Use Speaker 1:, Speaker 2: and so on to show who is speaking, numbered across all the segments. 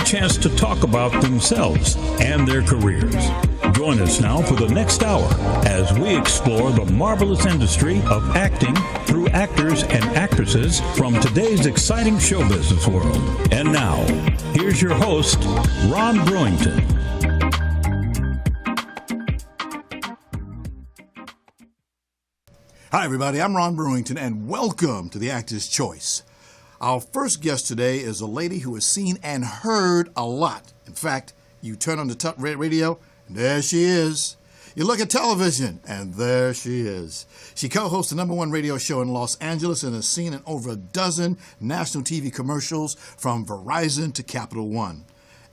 Speaker 1: chance to talk about themselves and their careers. Join us now for the next hour as we explore the marvelous industry of acting through actors and actresses from today's exciting show business world. And now, here's your host, Ron Brewington.
Speaker 2: Hi, everybody. I'm Ron Brewington, and welcome to The Actor's Choice. Our first guest today is a lady who has seen and heard a lot. In fact, you turn on the radio, and there she is. You look at television, and there she is. She co-hosts the #1 radio show in Los Angeles and is seen in over a dozen national TV commercials from Verizon to Capital One.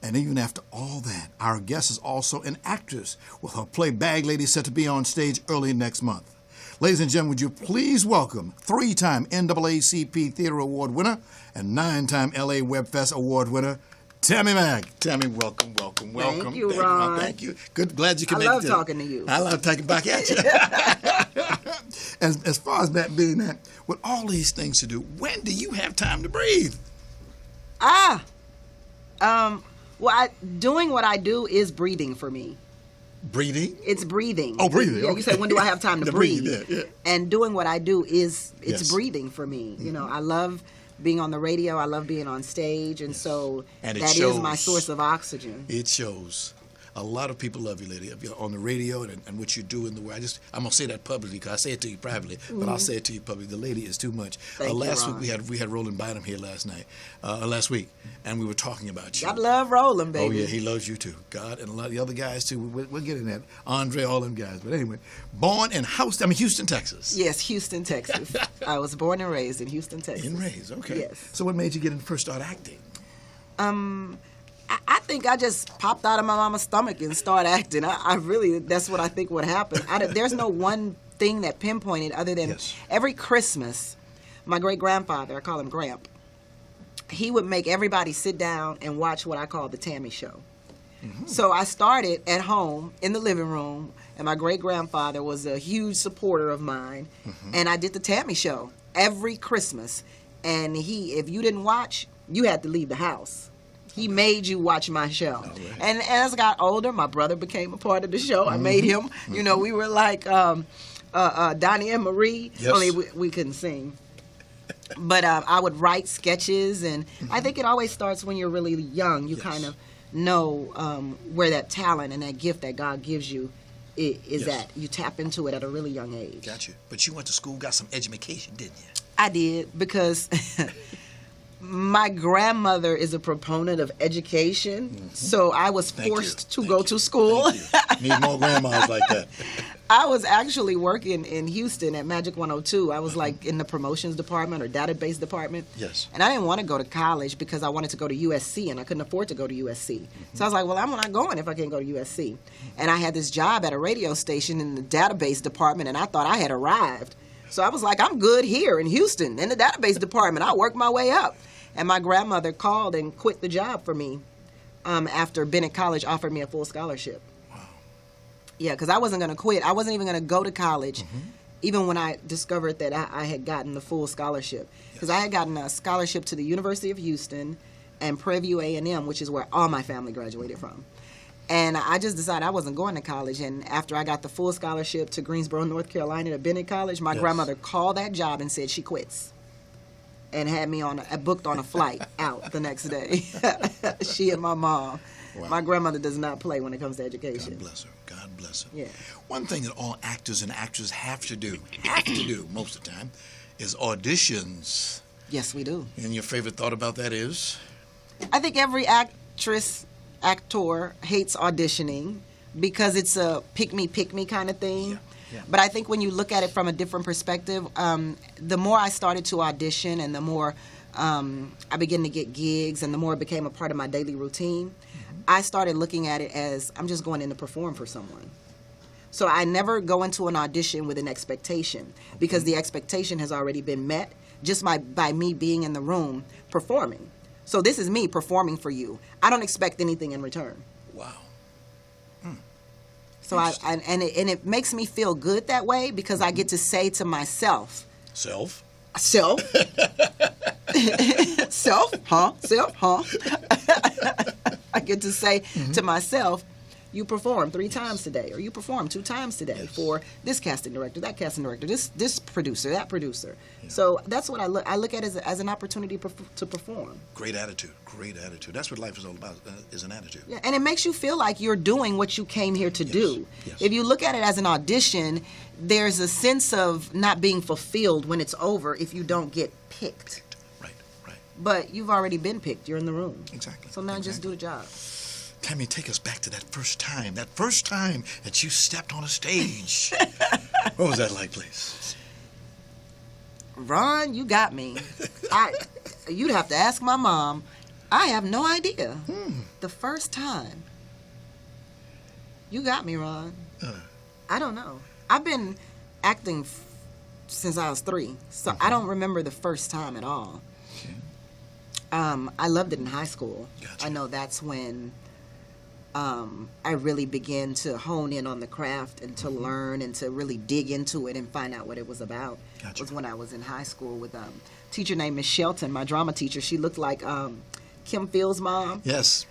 Speaker 2: And even after all that, our guest is also an actress, with her play Bag Lady set to be on stage early next month. Ladies and gentlemen, would you please welcome 3-time NAACP Theater Award winner and 9-time LA WebFest Award winner, Tammi Mack. Tammi, welcome.
Speaker 3: Thank you, Ron.
Speaker 2: Thank you. Good, glad you can make it.
Speaker 3: I love talking to you.
Speaker 2: I love talking back at you. As far as that being that, with all these things to do, when do you have time to breathe?
Speaker 3: Doing what I do is breathing for me.
Speaker 2: Breathing?
Speaker 3: It's breathing.
Speaker 2: Oh, breathing.
Speaker 3: Yeah,
Speaker 2: okay.
Speaker 3: You say, when do I have time to breathe?
Speaker 2: Yeah.
Speaker 3: And doing what I do it's
Speaker 2: Yes.
Speaker 3: breathing for me.
Speaker 2: Mm-hmm.
Speaker 3: You know, I love being on the radio. I love being on stage. And so
Speaker 2: And it
Speaker 3: that
Speaker 2: shows.
Speaker 3: is my source of oxygen.
Speaker 2: It shows. A lot of people love you, lady, on the radio and what you do in the world. I'm going to say that publicly because I say it to you privately, but I'll say it to you publicly. The lady is too much.
Speaker 3: Thank you,
Speaker 2: last
Speaker 3: Ron.
Speaker 2: week we had Roland Bynum here last week, and we were talking about you.
Speaker 3: I love Roland, baby.
Speaker 2: Oh, yeah, he loves you too. God, and a lot of the other guys too. We'll get in that. Andre, all them guys. But anyway, born in Houston, Texas.
Speaker 3: Yes, Houston, Texas. I was born and raised in Houston, Texas.
Speaker 2: Okay.
Speaker 3: Yes.
Speaker 2: So what made you first start acting?
Speaker 3: I think I just popped out of my mama's stomach and started acting. I really, that's what I think would happen. There's no one thing that pinpointed other than
Speaker 2: Yes.
Speaker 3: every Christmas, my great-grandfather, I call him Gramp, he would make everybody sit down and watch what I call the Tammi Show. Mm-hmm. So I started at home in the living room, and my great-grandfather was a huge supporter of mine, and I did the Tammi Show every Christmas. And if you didn't watch, you had to leave the house. He made you watch my show. Right. And as I got older, my brother became a part of the show. I made him. You know, we were like Donnie and Marie,
Speaker 2: yes.
Speaker 3: Only we couldn't sing. But I would write sketches, and I think it always starts when you're really young. You kind of know where that talent and that gift that God gives you is at. You tap into it at a really young age.
Speaker 2: Got you. But you went to school, got some education, didn't you?
Speaker 3: I did, because my grandmother is a proponent of education, so I was forced to go to school.
Speaker 2: Need more grandmas like that.
Speaker 3: I was actually working in Houston at Magic 102. I was like in the promotions department or database department.
Speaker 2: Yes.
Speaker 3: And I didn't want to go to college because I wanted to go to USC, and I couldn't afford to go to USC. So I was like, well, I'm not going if I can't go to USC. And I had this job at a radio station in the database department, and I thought I had arrived. So I was like, I'm good here in Houston in the database department. I'll work my way up. And my grandmother called and quit the job for me after Bennett College offered me a full scholarship.
Speaker 2: Wow.
Speaker 3: Yeah, because I wasn't going to quit. I wasn't even going to go to college, even when I discovered that I had gotten the full scholarship. Because I had gotten a scholarship to the University of Houston and Prairie View A&M, which is where all my family graduated from. And I just decided I wasn't going to college. And after I got the full scholarship to Greensboro, North Carolina, to Bennett College, my grandmother called that job and said she quits, and had me booked on a flight out the next day. She and my mom. Wow. My grandmother does not play when it comes to education.
Speaker 2: God bless her.
Speaker 3: Yeah.
Speaker 2: One thing that all actors and actresses have to do most of the time, is auditions.
Speaker 3: Yes, we do.
Speaker 2: And your favorite thought about that is?
Speaker 3: I think every actor hates auditioning because it's a pick-me kind of thing. Yeah. But I think when you look at it from a different perspective, the more I started to audition and the more I began to get gigs and the more it became a part of my daily routine, I started looking at it as I'm just going in to perform for someone. So I never go into an audition with an expectation because the expectation has already been met just by me being in the room performing. So this is me performing for you. I don't expect anything in return.
Speaker 2: Wow.
Speaker 3: So it makes me feel good that way because I get to say to myself, Self, huh? I get to say to myself, you performed 3 times today, or you performed 2 times today for this casting director, that casting director, this producer, that producer. So that's what I look at as an opportunity to perform.
Speaker 2: Great attitude. That's what life is all about, is an attitude.
Speaker 3: Yeah, and it makes you feel like you're doing what you came here to do.
Speaker 2: Yes.
Speaker 3: If you look at it as an audition, there's a sense of not being fulfilled when it's over if you don't get picked.
Speaker 2: Right.
Speaker 3: But you've already been picked. You're in the room.
Speaker 2: Exactly.
Speaker 3: So now just do the job.
Speaker 2: Tammi, take us back to that first time that you stepped on a stage. What was that like, please?
Speaker 3: Ron, you got me. You'd have to ask my mom. I have no idea. The first time. You got me, Ron. I don't know. I've been acting since I was 3, so I don't remember the first time at all.
Speaker 2: Okay.
Speaker 3: I loved it in high school.
Speaker 2: Gotcha.
Speaker 3: I know that's when I really began to hone in on the craft and to learn and to really dig into it and find out what it was about.
Speaker 2: Gotcha.
Speaker 3: Was when I was in high school with a teacher named Miss Shelton, my drama teacher. She looked like Kim Phil's mom.
Speaker 2: Yes.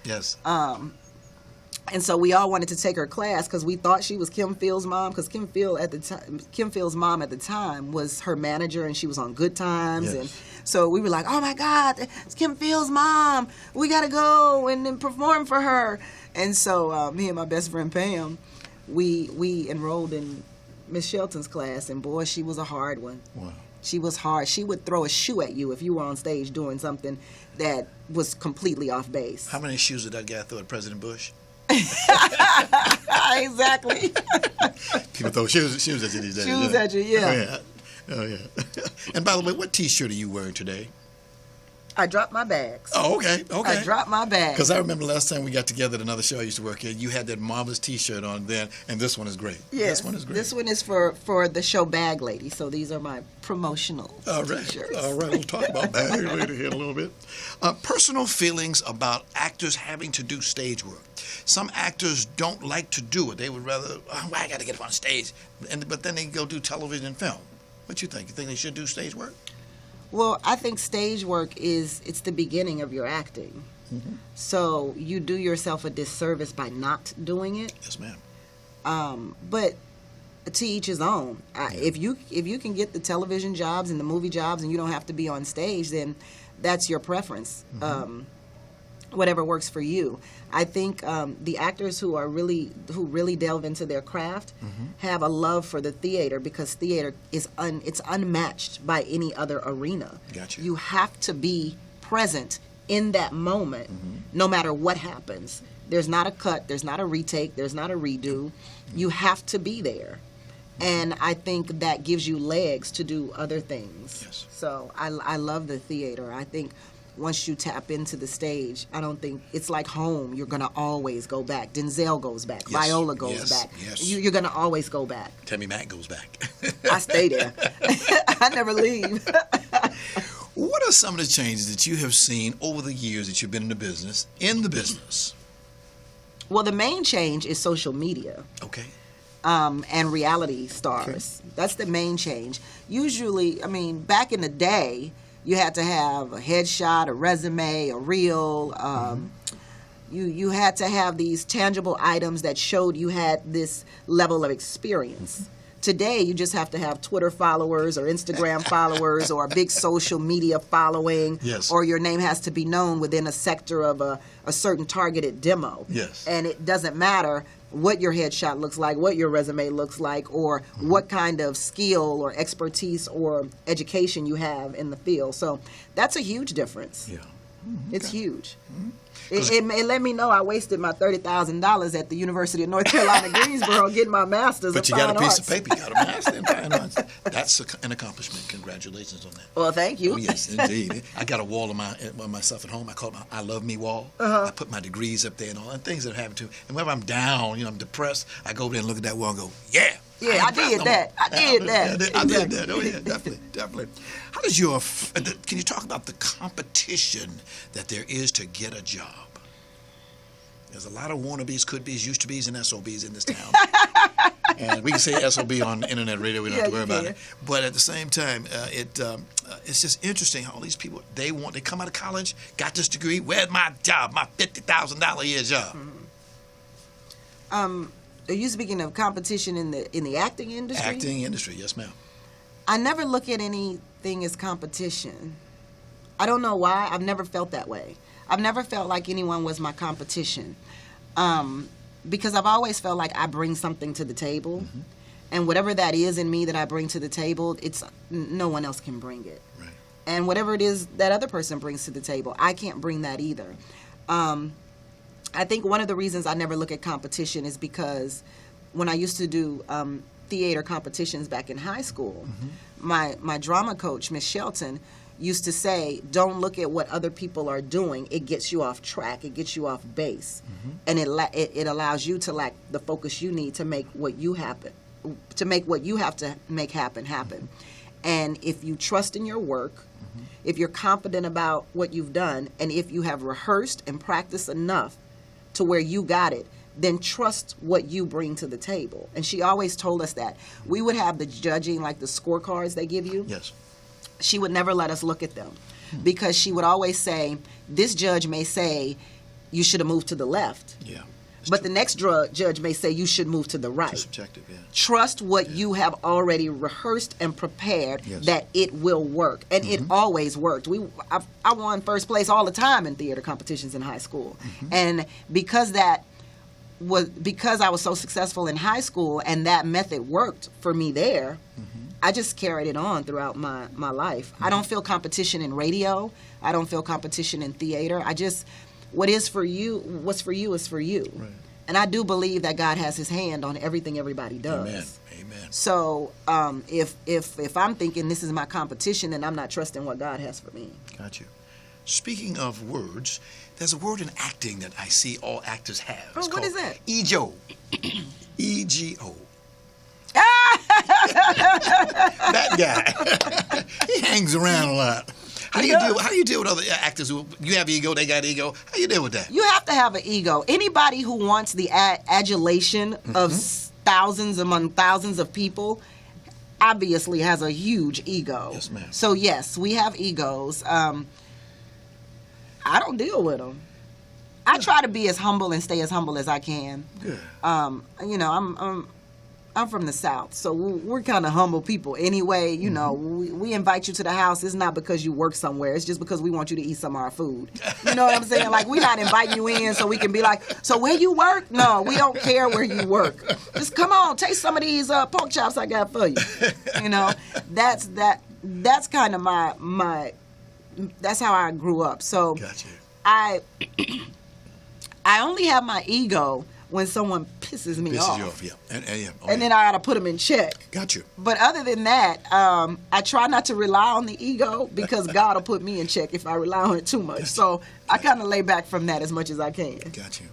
Speaker 3: And so we all wanted to take her class because we thought she was Kim Phil's mom, because Kim Phil's mom at the time was her manager, and she was on Good Times.
Speaker 2: Yes.
Speaker 3: And so we were like, oh my God, it's Kim Phil's mom. We got to go and then perform for her. And so me and my best friend Pam, we enrolled in Miss Shelton's class, and boy, she was a hard one.
Speaker 2: Wow.
Speaker 3: She was hard. She would throw a shoe at you if you were on stage doing something that was completely off base.
Speaker 2: How many shoes did that guy throw at President Bush?
Speaker 3: Exactly.
Speaker 2: People throw shoes at you these days.
Speaker 3: Shoes at you, yeah.
Speaker 2: Oh, yeah. And by the way, what T-shirt are you wearing today?
Speaker 3: I dropped my bags.
Speaker 2: Oh, okay.
Speaker 3: I dropped my bags.
Speaker 2: Because I remember last time we got together at another show I used to work at, you had that marvelous T-shirt on then, and this one is great.
Speaker 3: Yes.
Speaker 2: This one is great.
Speaker 3: This one is for the show Bag Lady, so these are my promotional T-shirts.
Speaker 2: All right. We'll talk about Bag Lady here in a little bit. Personal feelings about actors having to do stage work. Some actors don't like to do it. They would rather, I got to get up on stage. But then they go do television and film. What you think? You think they should do stage work?
Speaker 3: Well, I think stage work it's the beginning of your acting. Mm-hmm. So you do yourself a disservice by not doing it.
Speaker 2: Yes, ma'am.
Speaker 3: But to each his own. If you can get the television jobs and the movie jobs and you don't have to be on stage, then that's your preference. Mm-hmm. Whatever works for you. I think the actors who really delve into their craft have a love for the theater, because theater is it's unmatched by any other arena.
Speaker 2: Gotcha.
Speaker 3: You have to be present in that moment, no matter what happens. There's not a cut, there's not a retake, there's not a redo. You have to be there. And I think that gives you legs to do other things.
Speaker 2: Yes.
Speaker 3: So I love the theater. I think once you tap into the stage, I don't think it's like home. You're going to always go back. Denzel goes back.
Speaker 2: Yes.
Speaker 3: Viola goes back.
Speaker 2: Yes.
Speaker 3: You're going to always go back.
Speaker 2: Tammi Mack goes back.
Speaker 3: I stay there. I never leave.
Speaker 2: What are some of the changes that you have seen over the years that you've been in the business?
Speaker 3: Well, the main change is social media.
Speaker 2: Okay.
Speaker 3: And reality stars. Okay. That's the main change. Usually, back in the day, you had to have a headshot, a resume, a reel. You had to have these tangible items that showed you had this level of experience. Today, you just have to have Twitter followers or Instagram followers or a big social media following.
Speaker 2: Yes.
Speaker 3: Or your name has to be known within a sector of a certain targeted demo.
Speaker 2: Yes.
Speaker 3: And it doesn't matter what your headshot looks like, what your resume looks like, or what kind of skill or expertise or education you have in the field. So that's a huge difference.
Speaker 2: Yeah.
Speaker 3: It's huge. It let me know I wasted my $30,000 at the University of North Carolina, Greensboro, getting my master's
Speaker 2: But
Speaker 3: in fine arts.
Speaker 2: But you got a piece of paper. You got a master's in fine arts. That's an accomplishment. Congratulations on that.
Speaker 3: Well, thank you.
Speaker 2: Oh, yes, indeed. I got a wall on myself at home. I call it my I Love Me wall. I put my degrees up there and all, and things that happen to me. And whenever I'm down, I'm depressed, I go over there and look at that wall and go, yeah.
Speaker 3: Yeah, I did that. I did that.
Speaker 2: Oh, yeah, definitely. How does can you talk about the competition that there is to get a job? There's a lot of wannabes, could-bes, used-to-bes, and SOBs in this town. And we can say SOB on internet radio. We don't have to worry about
Speaker 3: can.
Speaker 2: it. But at the same time, it's just interesting how all these people, they come out of college, got this degree. Where's my job? My $50,000 a year job.
Speaker 3: Are you speaking of competition in the acting industry?
Speaker 2: Acting industry, yes, ma'am.
Speaker 3: I never look at anything as competition. I don't know why. I've never felt that way. I've never felt like anyone was my competition. Because I've always felt like I bring something to the table. Mm-hmm. And whatever that is in me that I bring to the table, no one else can bring it.
Speaker 2: Right.
Speaker 3: And whatever it is that other person brings to the table, I can't bring that either. I think one of the reasons I never look at competition is because when I used to do theater competitions back in high school, mm-hmm. my drama coach, Miss Shelton, used to say, don't look at what other people are doing. It gets you off track. It gets you off base. Mm-hmm. And it allows you to lack the focus you need to make what you have to make happen. Mm-hmm. And if you trust in your work, mm-hmm. if you're confident about what you've done, and if you have rehearsed and practiced enough to where you got it, then trust what you bring to the table. And she always told us that. We would have the judging, like the scorecards they give you.
Speaker 2: Yes.
Speaker 3: She would never let us look at them because she would always say, this judge may say you should have moved to the left.
Speaker 2: Yeah.
Speaker 3: But the next judge may say you should move to the right.
Speaker 2: It's subjective, yeah.
Speaker 3: Trust what you have already rehearsed and prepared,
Speaker 2: yes.
Speaker 3: that it will work. And it always worked. I won first place all the time in theater competitions in high school. Mm-hmm. And because I was so successful in high school and that method worked for me there, I just carried it on throughout my life. I don't feel competition in radio. I don't feel competition in theater. What's for you is for you. Right. And I do believe that God has his hand on everything everybody does.
Speaker 2: Amen.
Speaker 3: So if I'm thinking this is my competition, then I'm not trusting what God has for me.
Speaker 2: Got you. Speaking of words, there's a word in acting that I see all actors have. It's
Speaker 3: what is that?
Speaker 2: Ego. E-G-O. That guy. He hangs around a lot. How do you deal with other actors who you have ego, they got ego? How do you deal with that?
Speaker 3: You have to have an ego. Anybody who wants the adulation of thousands among thousands of people obviously has a huge ego.
Speaker 2: Yes, ma'am.
Speaker 3: So yes, we have egos. I don't deal with them. I try to be as humble and stay as humble as I can.
Speaker 2: Good.
Speaker 3: I'm from the South, so we're kind of humble people anyway. You know, we invite you to the house. It's not because you work somewhere. It's just because we want you to eat some of our food. You know what I'm saying? Like, we're not inviting you in so we can be like, so where you work? No, we don't care where you work. Just come on, taste some of these pork chops I got for you. You know, that's kind of my that's how I grew up. So
Speaker 2: gotcha.
Speaker 3: I only have my ego when someone pisses me off.
Speaker 2: Pisses you off, yeah.
Speaker 3: And then I got to put them in check.
Speaker 2: Got you.
Speaker 3: But other than that, I try not to rely on the ego because God will put me in check if I rely on it too much.
Speaker 2: Gotcha.
Speaker 3: So I kind of lay back from that as much as I can.
Speaker 2: Got you.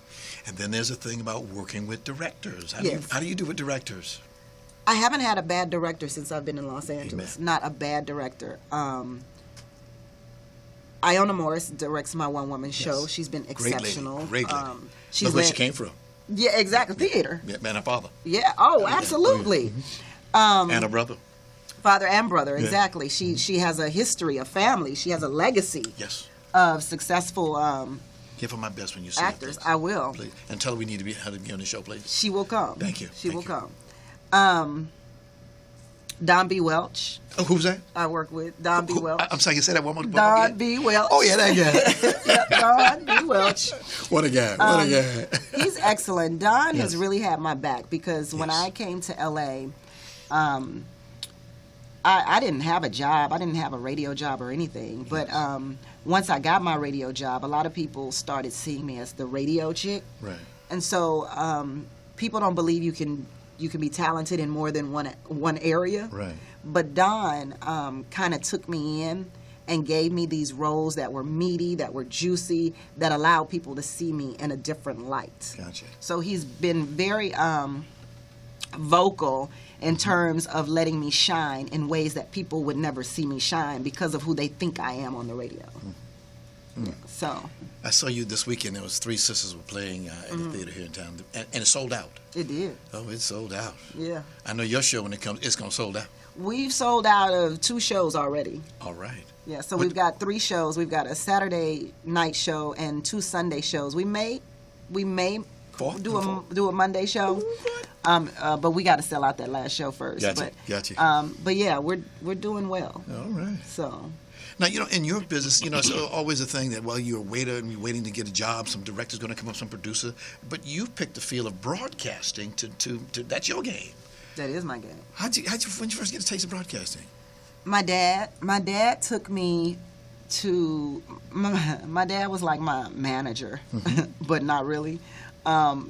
Speaker 2: And then there's a thing about working with directors. How do you do with directors?
Speaker 3: I haven't had a bad director since I've been in Los Angeles.
Speaker 2: Amen.
Speaker 3: Not a bad director. Iona Morris directs my one-woman show.
Speaker 2: Yes.
Speaker 3: She's been
Speaker 2: Great
Speaker 3: exceptional.
Speaker 2: Lady. Great lady.
Speaker 3: She's
Speaker 2: Look where she came from.
Speaker 3: Yeah, exactly. Theater.
Speaker 2: Yeah, man and father.
Speaker 3: Yeah. Oh, absolutely.
Speaker 2: And a brother.
Speaker 3: Father and brother,
Speaker 2: Yeah.
Speaker 3: Exactly. She has a history, a family. She has a legacy.
Speaker 2: Yes.
Speaker 3: Of successful
Speaker 2: Give her my best when you see
Speaker 3: actors.
Speaker 2: her, please.
Speaker 3: I will.
Speaker 2: Please. And tell her we need to her to be on the show, please.
Speaker 3: She will come.
Speaker 2: Thank you.
Speaker 3: She
Speaker 2: Thank
Speaker 3: will
Speaker 2: you.
Speaker 3: come. Don B. Welch.
Speaker 2: Oh, who's that?
Speaker 3: I work with Don B. Welch.
Speaker 2: I'm sorry, you say that one more time.
Speaker 3: Don B. Welch.
Speaker 2: Oh, yeah, that guy.
Speaker 3: Don B. Welch.
Speaker 2: What a guy. What a guy.
Speaker 3: He's excellent. Don
Speaker 2: Yes.
Speaker 3: has really had my back because when
Speaker 2: Yes.
Speaker 3: I came to L.A., I didn't have a job. I didn't have a radio job or anything. But once I got my radio job, a lot of people started seeing me as the radio chick.
Speaker 2: Right.
Speaker 3: And so people don't believe you can be talented in more than one area.
Speaker 2: Right.
Speaker 3: But Don kind of took me in and gave me these roles that were meaty, that were juicy, that allowed people to see me in a different light.
Speaker 2: Gotcha.
Speaker 3: So he's been very vocal in terms of letting me shine in ways that people would never see me shine because of who they think I am on the radio. So
Speaker 2: I saw you this weekend. There was Three Sisters were playing at the theater here in town, and it sold out.
Speaker 3: it did.
Speaker 2: Oh, it sold out.
Speaker 3: Yeah.
Speaker 2: I know your show when it comes, it's gonna sold out.
Speaker 3: We've sold out of 2 shows already.
Speaker 2: All right.
Speaker 3: Yeah, so we've got 3 shows. We've got a Saturday night show and 2 Sunday shows. We may do a Monday show, but we got to sell out that last show first.
Speaker 2: Gotcha.
Speaker 3: But yeah, we're doing well.
Speaker 2: All right.
Speaker 3: So.
Speaker 2: Now, in your business, it's always a thing that, well, you're a waiter and you're waiting to get a job. Some director's going to come up, some producer. But you've picked the field of broadcasting to that's your game.
Speaker 3: That is my game.
Speaker 2: When did you first get a taste of broadcasting?
Speaker 3: My dad took me to, my dad was like my manager, but not really.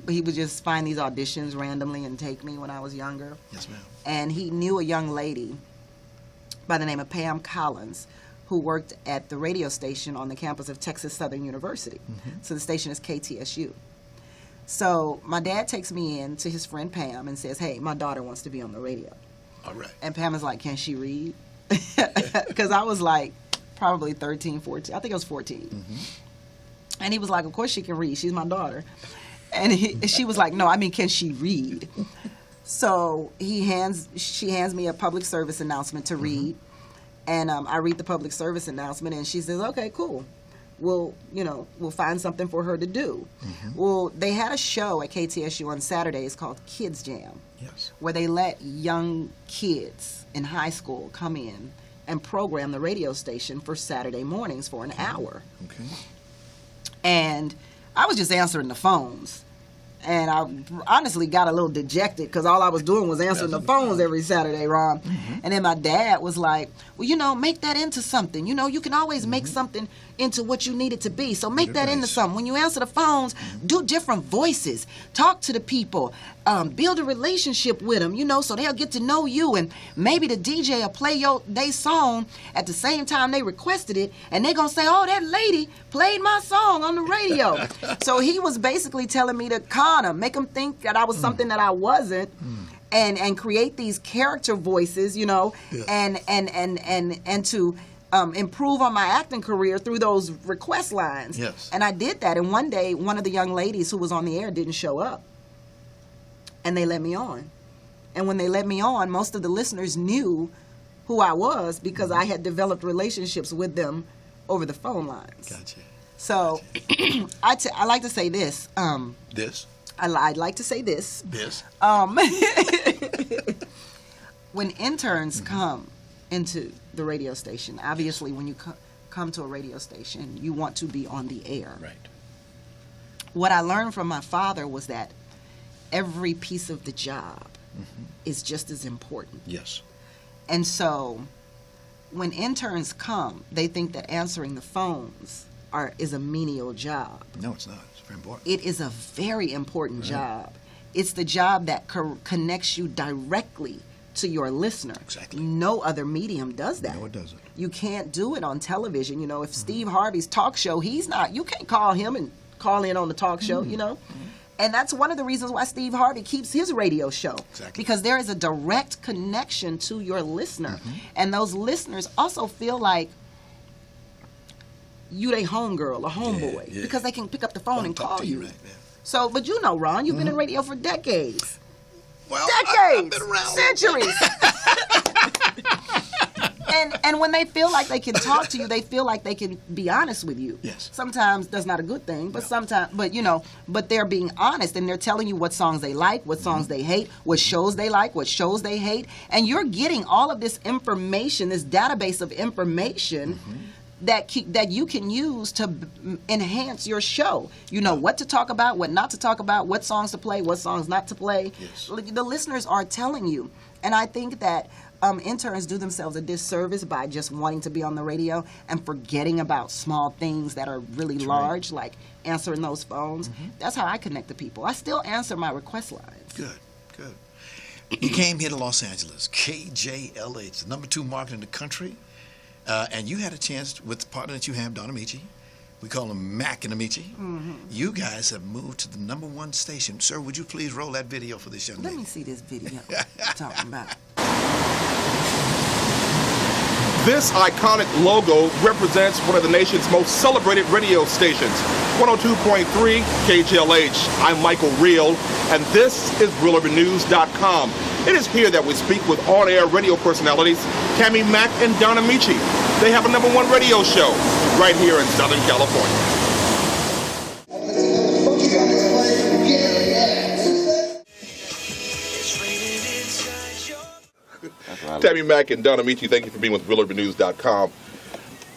Speaker 3: He would just find these auditions randomly and take me when I was younger.
Speaker 2: Yes, ma'am.
Speaker 3: And he knew a young lady by the name of Pam Collins, who worked at the radio station on the campus of Texas Southern University. So the station is KTSU. So my dad takes me in to his friend Pam and says, hey, my daughter wants to be on the radio.
Speaker 2: All right.
Speaker 3: And Pam is like, can she read? Because I was like probably 13, 14. I think I was 14. And he was like, of course she can read. She's my daughter. And she was like, no, I mean, can she read? So she hands me a public service announcement to read. And I read the public service announcement, and she says, okay, cool. We'll find something for her to do. Well, they had a show at KTSU on Saturdays called Kids Jam, where they let young kids in high school come in and program the radio station for Saturday mornings for an hour.
Speaker 2: Okay.
Speaker 3: And I was just answering the phones. And I honestly got a little dejected because all I was doing was answering the phones every Saturday, Ron. And then my dad was like, well, make that into something. You can always make something into what you need it to be. So make that into something. When you answer the phones, do different voices. Talk to the people. Build a relationship with them, so they'll get to know you. And maybe the DJ will play their song at the same time they requested it. And they're going to say, oh, that lady played my song on the radio. So he was basically telling me to con them, make them think that I was something that I wasn't. And create these character voices, and to improve on my acting career through those request lines.
Speaker 2: Yes.
Speaker 3: And I did that. And one day, one of the young ladies who was on the air didn't show up. And they let me on. And when they let me on, most of the listeners knew who I was because I had developed relationships with them over the phone lines.
Speaker 2: Gotcha.
Speaker 3: So I like to say this.
Speaker 2: This?
Speaker 3: I'd like to say this.
Speaker 2: This?
Speaker 3: When interns come into the radio station, obviously when you come to a radio station, you want to be on the air.
Speaker 2: Right.
Speaker 3: What I learned from my father was that every piece of the job is just as important.
Speaker 2: Yes.
Speaker 3: And so when interns come, they think that answering the phones is a menial job.
Speaker 2: No, it's not. It's very important.
Speaker 3: It is a very important job. It's the job that connects you directly to your listener.
Speaker 2: Exactly.
Speaker 3: No other medium does that.
Speaker 2: No, it doesn't.
Speaker 3: You can't do it on television. If Steve Harvey's talk show, you can't call him and call in on the talk show, And that's one of the reasons why Steve Harvey keeps his radio show.
Speaker 2: Exactly.
Speaker 3: Because there is a direct connection to your listener. And those listeners also feel like you they homegirl or homeboy because they can pick up the phone and call you.
Speaker 2: Right,
Speaker 3: So, but Ron, you've been in radio for decades.
Speaker 2: Well,
Speaker 3: Decades.
Speaker 2: I've been around.
Speaker 3: Centuries. And when they feel like they can talk to you, they feel like they can be honest with you.
Speaker 2: Yes.
Speaker 3: Sometimes that's not a good thing, but sometimes, but they're being honest and they're telling you what songs they like, what songs they hate, what shows they like, what shows they hate, and you're getting all of this information, this database of information that you can use to enhance your show. You know what to talk about, what not to talk about, what songs to play, what songs not to play.
Speaker 2: Yes.
Speaker 3: The listeners are telling you, and I think that interns do themselves a disservice by just wanting to be on the radio and forgetting about small things that are really large, like answering those phones. That's how I connect to people. I still answer my request lines.
Speaker 2: Good. You came here to Los Angeles, KJLH, the number 2 market in the country, and you had a chance with the partner that you have, Don Amici. We call him Mac and Amici. You guys have moved to the number 1 station. Sir, would you please roll that video for this young lady?
Speaker 3: Let me see this video you're talking about.
Speaker 4: This iconic logo represents one of the nation's most celebrated radio stations, 102.3 KJLH. I'm Michael Reel, and this is ReelUrbanNews.com. It is here that we speak with on-air radio personalities Tammi Mack and Donna Michi. They have a #1 radio show right here in Southern California. Tammi Mack and Donna Michi, thank you for being with ReelUrbanNews.com.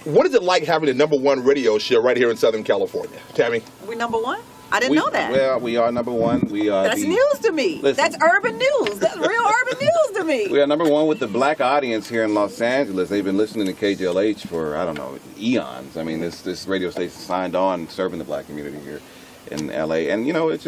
Speaker 4: What is it like having a #1 radio show right here in Southern California? Tammi?
Speaker 5: We're #1? I didn't know that.
Speaker 6: Well, we are #1. We are.
Speaker 5: That's news to me.
Speaker 6: Listen.
Speaker 5: That's urban news. That's real urban news to me.
Speaker 6: We are #1 with the black audience here in Los Angeles. They've been listening to KJLH for, I don't know, eons. I mean, this radio station signed on serving the black community here in LA. And, you know, it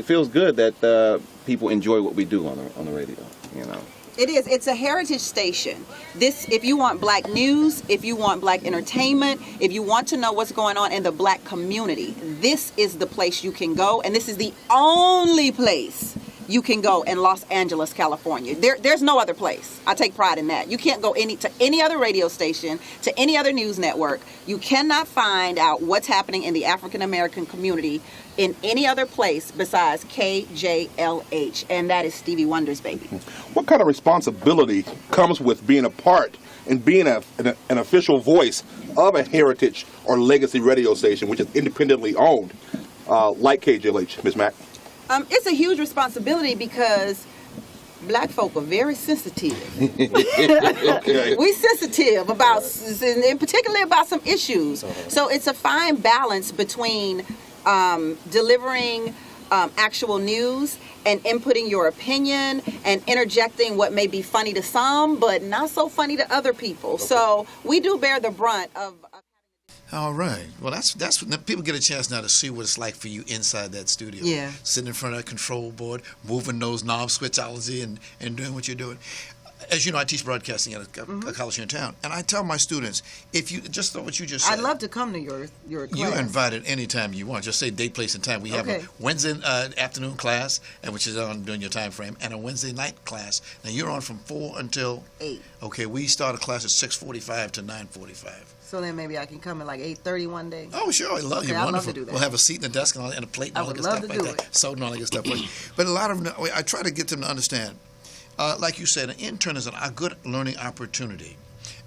Speaker 6: feels good that people enjoy what we do on the radio, you know.
Speaker 5: It is. It's a heritage station. If you want black news, if you want black entertainment, if you want to know what's going on in the black community, this is the place you can go, and this is the only place you can go in Los Angeles, California. There's no other place. I take pride in that. You can't go to any other radio station, to any other news network. You cannot find out what's happening in the African American community in any other place besides KJLH, and that is Stevie Wonder's baby.
Speaker 4: What kind of responsibility comes with being a part and being an official voice of a heritage or legacy radio station, which is independently owned, like KJLH, Ms. Mack?
Speaker 5: It's a huge responsibility because black folk are very sensitive.
Speaker 4: Okay.
Speaker 5: We sensitive about, and particularly about some issues. So it's a fine balance between delivering actual news and inputting your opinion and interjecting what may be funny to some, but not so funny to other people. Okay. So we do bear the brunt of.
Speaker 2: All right. Well, that's when people get a chance now to see what it's like for you inside that studio.
Speaker 3: Yeah.
Speaker 2: Sitting in front of that control board, moving those knobs, switchology, and doing what you're doing. As you know, I teach broadcasting at a college here in town, and I tell my students, if you just thought what you just said.
Speaker 3: I'd love to come to your class.
Speaker 2: You're invited anytime you want. Just say date, place, and time. We have a Wednesday afternoon class, which is on during your time frame, and a Wednesday night class. Now you're on from 4 until
Speaker 3: 8.
Speaker 2: Okay, we start a class at 6:45 to 9:45.
Speaker 3: So then maybe I can come at like 8:30 one day.
Speaker 2: Oh, sure. I love you.
Speaker 3: I'd
Speaker 2: Wonderful.
Speaker 3: love to do that.
Speaker 2: We'll have a seat and a desk and a plate and all that good stuff like that. Soda and all that good stuff. But a lot of them, I try to get them to understand. Like you said, an intern is a good learning opportunity.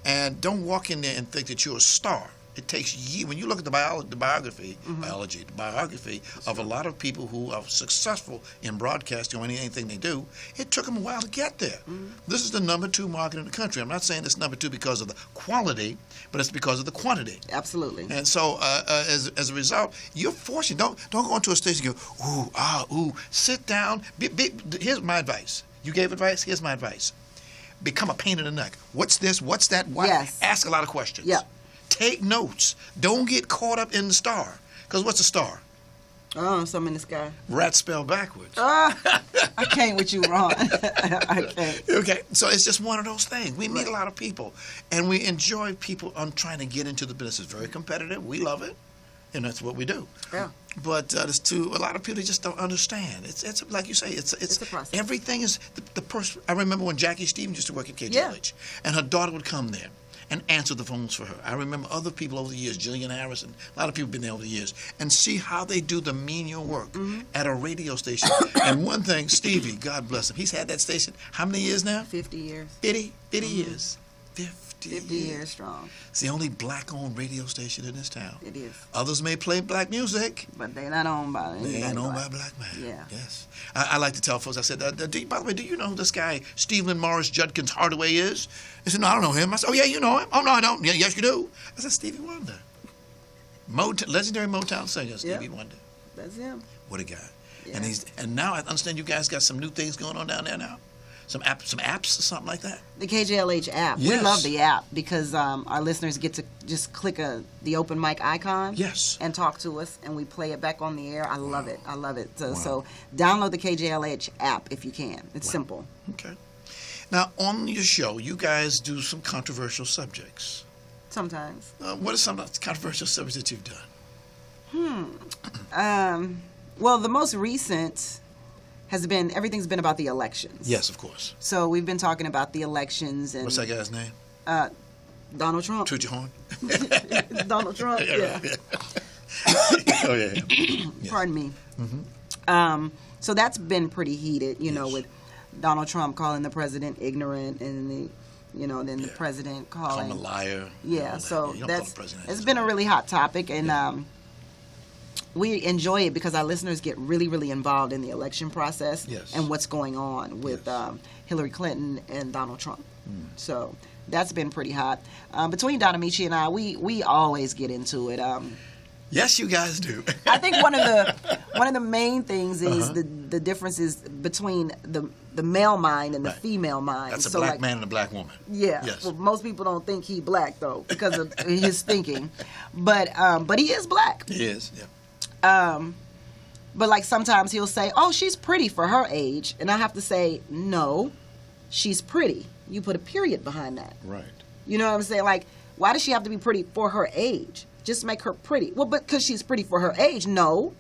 Speaker 2: And don't walk in there and think that you're a star. It takes years. When you look at the biography of a lot of people who are successful in broadcasting or anything they do, it took them a while to get there. This is the #2 market in the country. I'm not saying it's #2 because of the quality, but it's because of the quantity.
Speaker 3: Absolutely.
Speaker 2: And so, as a result, you're fortunate. Don't go into a station and go, ooh. Sit down. Here's my advice. You gave advice. Here's my advice. Become a pain in the neck. What's this? What's that? Why?
Speaker 3: Yes.
Speaker 2: Ask a lot of questions.
Speaker 3: Yeah.
Speaker 2: Take notes. Don't get caught up in the star. Because what's a star?
Speaker 3: Oh, something in the sky.
Speaker 2: Rat spelled backwards.
Speaker 3: I can't with you, Ron. I can't.
Speaker 2: Okay, so it's just one of those things. We meet a lot of people, and we enjoy people on trying to get into the business. It's very competitive. We love it, and that's what we do.
Speaker 3: Yeah.
Speaker 2: But a lot of people just don't understand. It's like you say. It's
Speaker 3: a process.
Speaker 2: Everything is the person. I remember when Jackie Stevens used to work at KJLH, and her daughter would come there and answer the phones for her. I remember other people over the years, Jillian Harrison, a lot of people have been there over the years, and see how they do the menial work at a radio station. And one thing, Stevie, God bless him, he's had that station how many years now?
Speaker 3: 50 years.
Speaker 2: 50 years. 50
Speaker 3: years strong.
Speaker 2: It's the only black-owned radio station in this town.
Speaker 3: It is.
Speaker 2: Others may play black music,
Speaker 3: but they're not owned by
Speaker 2: anybody. They ain't owned by a black man.
Speaker 3: Yeah.
Speaker 2: Yes. I like to tell folks, I said, by the way, do you know who this guy, Stephen Morris Judkins Hardaway is? They said, no, I don't know him. I said, oh, yeah, you know him. Oh, no, I don't. Yeah, yes, you do. I said, Stevie Wonder. Legendary Motown singer, Stevie Wonder.
Speaker 3: That's him.
Speaker 2: What a guy.
Speaker 3: Yeah.
Speaker 2: And now I understand you guys got some new things going on down there now. Some apps or something like that?
Speaker 3: The KJLH app.
Speaker 2: Yes.
Speaker 3: We love the app because our listeners get to just click the open mic icon.
Speaker 2: Yes.
Speaker 3: And talk to us, and we play it back on the air. I love it. I love it. So download the KJLH app if you can. It's simple.
Speaker 2: Okay. Now, on your show, you guys do some controversial subjects.
Speaker 3: Sometimes.
Speaker 2: What are some of the controversial subjects that you've done?
Speaker 3: Well, the most recent everything's been about the elections.
Speaker 2: Yes, of course.
Speaker 3: So we've been talking about the elections. And
Speaker 2: what's that guy's name?
Speaker 3: Donald Trump.
Speaker 2: Toot your horn.
Speaker 3: Donald Trump. Yeah.
Speaker 2: Oh yeah.
Speaker 3: Pardon me. So that's been pretty heated, you know, with Donald Trump calling the president ignorant, and then the president
Speaker 2: Call him
Speaker 3: calling
Speaker 2: a liar.
Speaker 3: Yeah, so
Speaker 2: you don't call
Speaker 3: that's
Speaker 2: the president
Speaker 3: it's
Speaker 2: a
Speaker 3: been a
Speaker 2: liar.
Speaker 3: really hot topic, and we enjoy it because our listeners get really, really involved in the election process
Speaker 2: Yes.
Speaker 3: and what's going on with Hillary Clinton and Donald Trump. So that's been pretty hot. Between Don Amici and I, we always get into it.
Speaker 2: Yes, you guys do.
Speaker 3: I think one of the main things is the differences between the male mind and the
Speaker 2: Right.
Speaker 3: female mind.
Speaker 2: That's a
Speaker 3: So,
Speaker 2: black
Speaker 3: like,
Speaker 2: man and a black woman.
Speaker 3: Yeah.
Speaker 2: Yes.
Speaker 3: Well, most people don't think he black though because of his thinking, but he is black.
Speaker 2: He is. Yeah.
Speaker 3: But like sometimes he'll say, "Oh, she's pretty for her age," and I have to say, "No, she's pretty." You put a period behind that.
Speaker 2: Right.
Speaker 3: You know what I'm saying? Like, why does she have to be pretty for her age? Just make her pretty. Well, but because she's pretty for her age, no.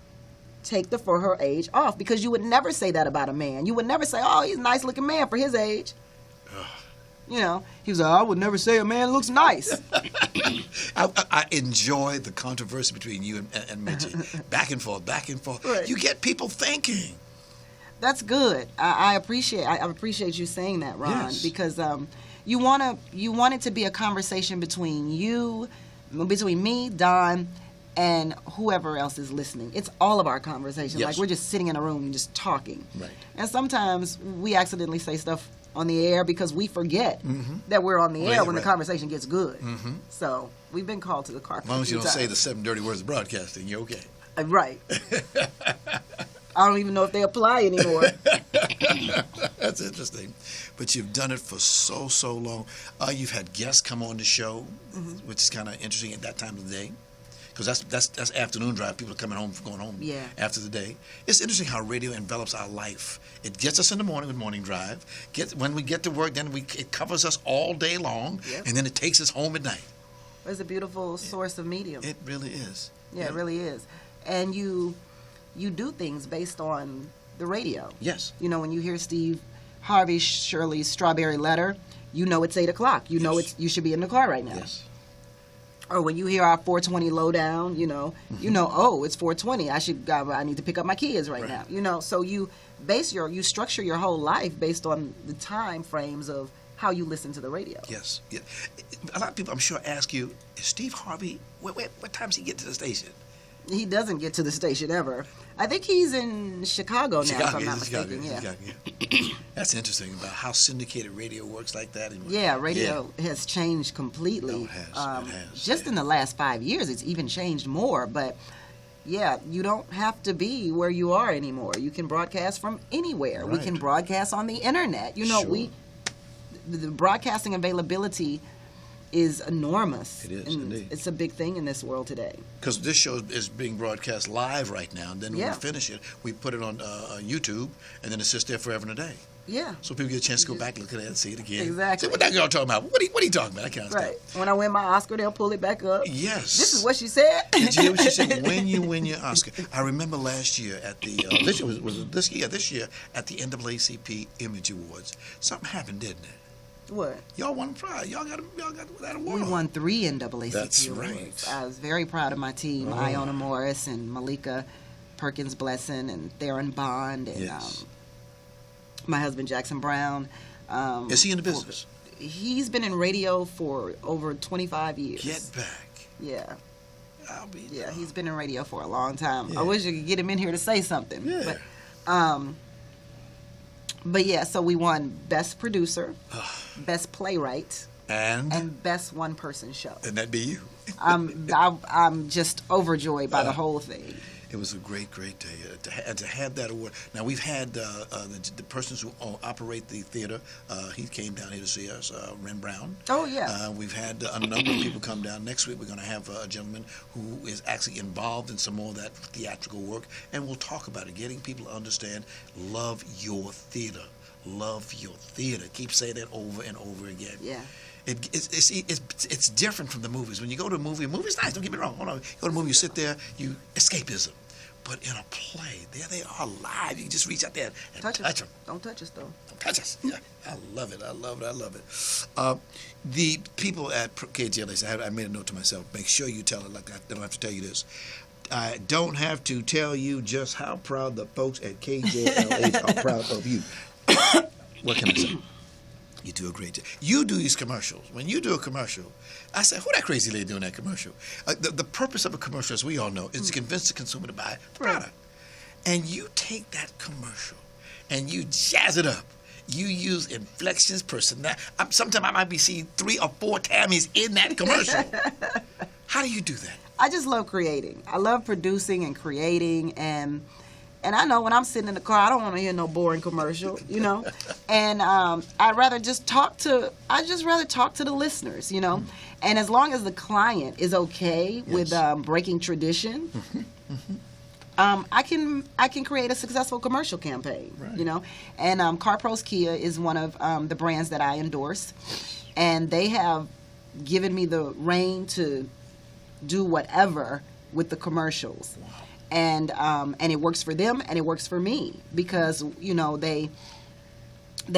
Speaker 3: Take the for her age off, because you would never say that about a man. You would never say, "Oh, he's a nice looking man for his age." You know, he was like, "I would never say a man looks nice."
Speaker 2: I enjoy the controversy between you and Mitchie. Back and forth, back and forth.
Speaker 3: Right.
Speaker 2: You get people thinking.
Speaker 3: That's good. I appreciate you saying that, Ron,
Speaker 2: Yes.
Speaker 3: because you want it to be a conversation between me, Don, and whoever else is listening. It's all of our conversation.
Speaker 2: Yes.
Speaker 3: Like we're just sitting in a room and just talking.
Speaker 2: Right.
Speaker 3: And sometimes we accidentally say stuff on the air because we forget that we're on the air when the
Speaker 2: right.
Speaker 3: conversation gets good. So we've been called to the carpet.
Speaker 2: As long as you
Speaker 3: a
Speaker 2: don't
Speaker 3: few
Speaker 2: say the
Speaker 3: times.
Speaker 2: 7 dirty words of broadcasting, you're okay.
Speaker 3: Right. I don't even know if they apply anymore.
Speaker 2: That's interesting. But you've done it for so long. You've had guests come on the show, which is kind of interesting at that time of the day. Because that's afternoon drive. People are coming home, going home
Speaker 3: Yeah.
Speaker 2: after the day. It's interesting how radio envelops our life. It gets us in the morning with morning drive. When we get to work, then it covers us all day long,
Speaker 3: Yep.
Speaker 2: and then it takes us home at night.
Speaker 3: It's a beautiful source of medium.
Speaker 2: It really is.
Speaker 3: Yeah, it really is. And you do things based on the radio.
Speaker 2: Yes.
Speaker 3: You know, when you hear Steve Harvey Shirley's Strawberry Letter, you know it's 8 o'clock. You know
Speaker 2: Yes.
Speaker 3: you should be in the car right now.
Speaker 2: Yes.
Speaker 3: Or when you hear our 420 lowdown, oh, it's 420. I need to pick up my kids right now. You know, so you structure your whole life based on the time frames of how you listen to the radio.
Speaker 2: Yes. Yeah. A lot of people, I'm sure, ask you, is Steve Harvey, what time does he get to the station?
Speaker 3: He doesn't get to the station ever. I think he's in Chicago now, if I'm not mistaken.
Speaker 2: Chicago, yeah. That's interesting about how syndicated radio works like that.
Speaker 3: Yeah, radio has changed completely.
Speaker 2: No, it has. It has.
Speaker 3: Just in the last 5 years, it's even changed more. But yeah, you don't have to be where you are anymore. You can broadcast from anywhere. We
Speaker 2: Right.
Speaker 3: can broadcast on the internet. You know,
Speaker 2: Sure.
Speaker 3: the broadcasting availability is enormous.
Speaker 2: It is,
Speaker 3: and
Speaker 2: indeed.
Speaker 3: it's a big thing in this world today.
Speaker 2: Because this show is being broadcast live right now, and then when
Speaker 3: Yeah.
Speaker 2: we finish it, we put it on YouTube, and then it sits there forever and a day.
Speaker 3: Yeah.
Speaker 2: So people get a chance to go back, look at it, and see it again.
Speaker 3: Exactly.
Speaker 2: Say, what that girl talking about? What are you talking about? That kind of
Speaker 3: Right.
Speaker 2: stuff.
Speaker 3: When I win my Oscar, they'll pull it back up.
Speaker 2: Yes.
Speaker 3: This is what she said.
Speaker 2: Did you hear what she said? When you win your Oscar. I remember last year at the this year at the NAACP Image Awards, something happened, didn't it?
Speaker 3: What?
Speaker 2: Y'all won a prize. Y'all got that award.
Speaker 3: We won 3 NAACP
Speaker 2: That's
Speaker 3: awards.
Speaker 2: right.
Speaker 3: I was very proud of my team, Iona Morris and Malika Perkins Blessing and Theron Bond and
Speaker 2: Yes.
Speaker 3: my husband Jackson Brown.
Speaker 2: Is he in the business?
Speaker 3: He's been in radio for over 25 years.
Speaker 2: Get back.
Speaker 3: Yeah.
Speaker 2: I'll be.
Speaker 3: Yeah, he's been in radio for a long time.
Speaker 2: Yeah.
Speaker 3: I wish I could get him in here to say something.
Speaker 2: Yeah.
Speaker 3: But yeah, so we won Best Producer, Best Playwright,
Speaker 2: And
Speaker 3: Best One Person Show.
Speaker 2: that'd be you.
Speaker 3: I'm just overjoyed by the whole thing.
Speaker 2: It was a great day to have that award. Now we've had the persons who operate the theater. He came down here to see us, Ren Brown.
Speaker 3: Oh yeah.
Speaker 2: We've had a number of people come down. Next week we're going to have a gentleman who is actually involved in some more of that theatrical work, and we'll talk about it, getting people to understand, love your theater. Love your theater. Keep saying that over and over again.
Speaker 3: Yeah.
Speaker 2: It's different from the movies. When you go to a movie's nice, don't get me wrong. Hold on. You go to a movie, you sit there, escapism. But in a play, there they are live. You can just reach out there and touch them.
Speaker 3: Don't touch us, though.
Speaker 2: Don't touch us. Yeah, I love it. I love it. I love it. The people at KGLH, I made a note to myself, make sure you tell it like I don't have to tell you this. I don't have to tell you just how proud the folks at KJLH are proud of you. What can I say? You do a great job. You do these commercials. When you do a commercial, I say, who that crazy lady doing that commercial? The purpose of a commercial, as we all know, is to convince the consumer to buy the product. And you take that commercial and you jazz it up. You use inflections, personality. Sometimes I might be seeing 3 or 4 Tammies in that commercial. How do you do that?
Speaker 3: I just love creating. I love producing and creating, and I know when I'm sitting in the car, I don't want to hear no boring commercial, you know. And I'd rather just talk to the listeners, you know. And as long as the client is okay with breaking tradition, I can create a successful commercial campaign, you know. And Car Pros Kia is one of the brands that I endorse, and they have given me the reign to do whatever with the commercials. Wow. And it works for them and it works for me because, you know, they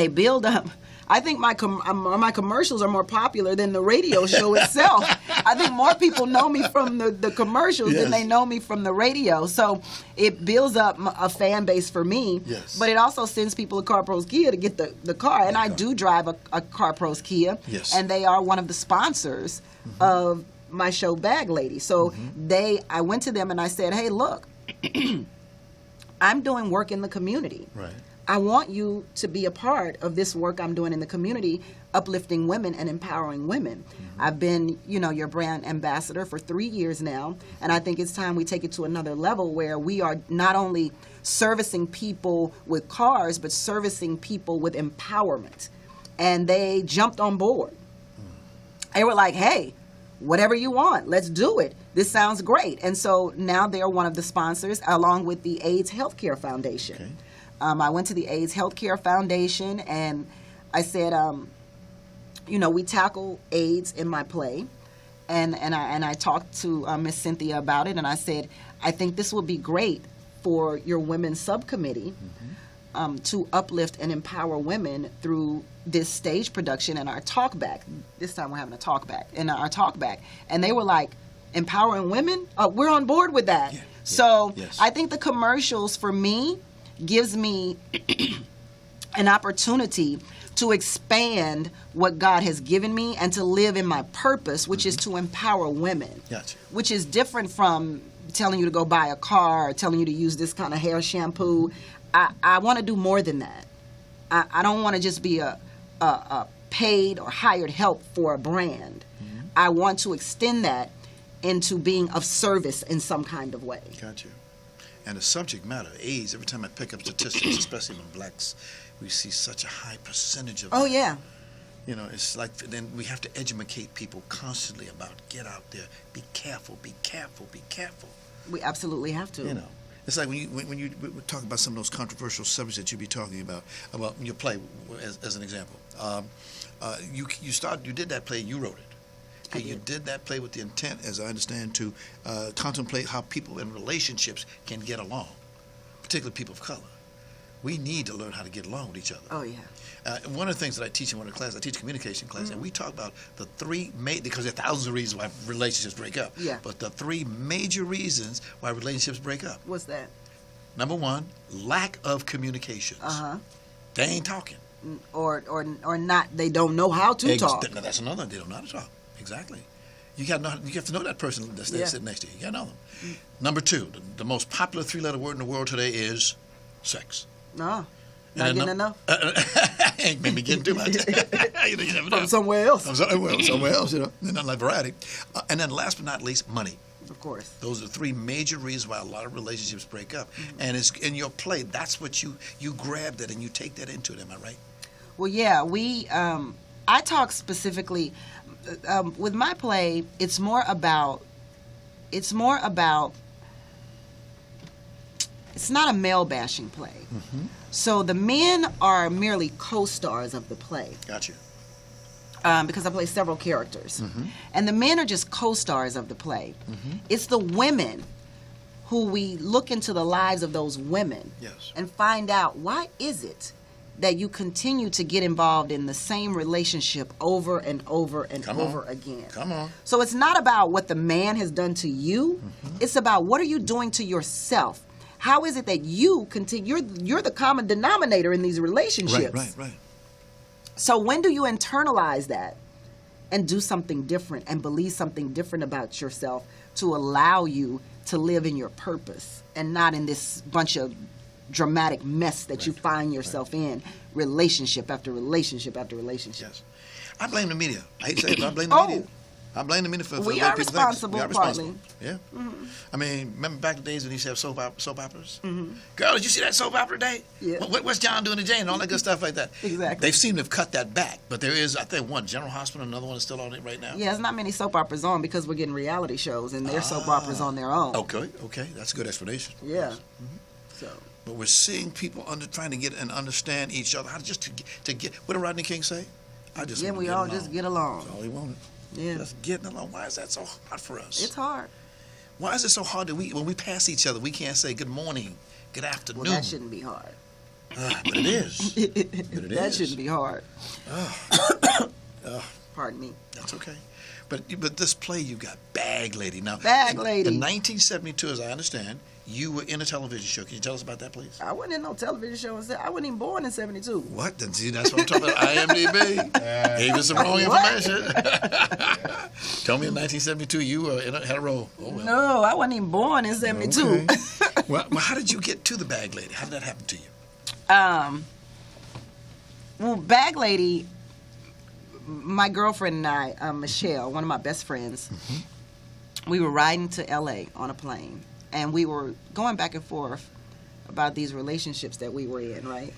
Speaker 3: build up. I think my commercials are more popular than the radio show itself. I think more people know me from the commercials than they know me from the radio. So it builds up a fan base for me. Yes. But it also sends people to Car Pros Kia to get the car. And I do drive a Car Pros Kia. Yes. And they are one of the sponsors of my show Bag Lady. So I went to them and I said, hey, look, I'm doing work in the community. Right. I want you to be a part of this work I'm doing in the community, uplifting women and empowering women. I've been, you know, your brand ambassador for 3 years now, and I think it's time we take it to another level where we are not only servicing people with cars, but servicing people with empowerment. And they jumped on board. They were like, hey, whatever you want, let's do it. This sounds great. And so now they're one of the sponsors along with the AIDS Healthcare Foundation. Okay. I went to the AIDS Healthcare Foundation and I said, you know, we tackle AIDS in my play. And I talked to Miss Cynthia about it and I said, I think this would be great for your women's subcommittee to uplift and empower women through this stage production and our talk back. This time we're having a talk back and our talk back. And they were like, empowering women? We're on board with that. Yeah, so I think the commercials for me gives me an opportunity to expand what God has given me and to live in my purpose, which is to empower women, which is different from telling you to go buy a car or telling you to use this kind of hair shampoo. I want to do more than that. I don't want to just be a paid or hired help for a brand. I want to extend that into being of service in some kind of way.
Speaker 2: Got you. And the subject matter, AIDS, every time I pick up statistics, especially when blacks, we see such a high percentage of that.
Speaker 3: Yeah.
Speaker 2: You know, it's like then we have to educate people constantly about get out there, be careful, be careful, be careful.
Speaker 3: We absolutely have to.
Speaker 2: You know, it's like when you talk about some of those controversial subjects that you be talking about your play, as an example. You did that play, you wrote it. Okay, you did that play with the intent, as I understand, to contemplate how people in relationships can get along, particularly people of color. We need to learn how to get along with each other.
Speaker 3: Oh, yeah.
Speaker 2: One of the things that I teach in one of the classes, I teach a communication class, and we talk about the 3 because there are thousands of reasons why relationships break up. Yeah. But the 3 major reasons why relationships break up.
Speaker 3: What's that?
Speaker 2: Number 1, lack of communications. They ain't talking.
Speaker 3: Or not. They don't know how to talk.
Speaker 2: That's another. They don't know how to talk. Exactly. You have to know that person that's sitting next to you. You got to know them. Number 2, the most popular 3-letter word in the world today is sex.
Speaker 3: No. Not getting enough?
Speaker 2: Ain't maybe getting too much. You never know.
Speaker 3: From somewhere else.
Speaker 2: Somewhere else, you know. Not like variety. And then last but not least, money.
Speaker 3: Of course.
Speaker 2: Those are 3 major reasons why a lot of relationships break up. And it's in your play, that's what you grab that and you take that into it. Am I right?
Speaker 3: Well, yeah. I talk specifically with my play. It's more about. It's not a male bashing play. So the men are merely co-stars of the play.
Speaker 2: Got you.
Speaker 3: Because I play several characters. And the men are just co-stars of the play. It's the women who we look into the lives of those women and find out, why is it that you continue to get involved in the same relationship over and over and over again?
Speaker 2: Come on.
Speaker 3: So it's not about what the man has done to you. It's about, what are you doing to yourself? How is it that you continue? You're the common denominator in these relationships.
Speaker 2: Right.
Speaker 3: So when do you internalize that and do something different and believe something different about yourself to allow you to live in your purpose and not in this bunch of dramatic mess that you find yourself in, relationship after relationship after relationship?
Speaker 7: Yes. I blame the media. I hate to say it, but I blame the media. I blame the media for
Speaker 3: we
Speaker 7: the way
Speaker 3: are
Speaker 7: people
Speaker 3: responsible,
Speaker 7: think. We are responsible. Yeah. I mean, remember back in the days when you used to have soap operas? Girl, did you see that soap opera today?
Speaker 3: Yeah.
Speaker 7: What's John doing to Jane? And all that good stuff like that.
Speaker 3: Exactly.
Speaker 7: They seem to have cut that back. But there is, I think, one, General Hospital, another one is still on it right now.
Speaker 3: Yeah, there's not many soap operas on because we're getting reality shows and their soap operas on their own.
Speaker 7: Okay. That's a good explanation.
Speaker 3: Yeah. So.
Speaker 7: But we're seeing people trying to get and understand each other. How to get, what did Rodney King say?
Speaker 3: We all just get along.
Speaker 7: That's all he wanted.
Speaker 3: Yeah.
Speaker 7: Just getting along. Why is that so hard for us?
Speaker 3: It's hard.
Speaker 7: Why is it so hard that when we pass each other, we can't say good morning, good afternoon?
Speaker 3: Well, that shouldn't be hard.
Speaker 7: But it is.
Speaker 3: That shouldn't be hard. Pardon me.
Speaker 7: That's okay. But this play, you got Bag Lady. Now,
Speaker 3: Bag Lady.
Speaker 7: In 1972, as I understand, you were in a television show. Can you tell us about that, please?
Speaker 3: I wasn't in no television show. I wasn't even born in 72.
Speaker 7: What? Then see, that's what I'm talking about. IMDb gave us some wrong information. Tell me in 1972 you had a role. Oh, well.
Speaker 3: No, I wasn't even born in 72.
Speaker 7: Okay. Well, how did you get to the Bag Lady? How did that happen to you?
Speaker 3: Well, Bag Lady, my girlfriend and I, Michelle, one of my best friends, we were riding to L.A. on a plane. And we were going back and forth about these relationships that we were in, right?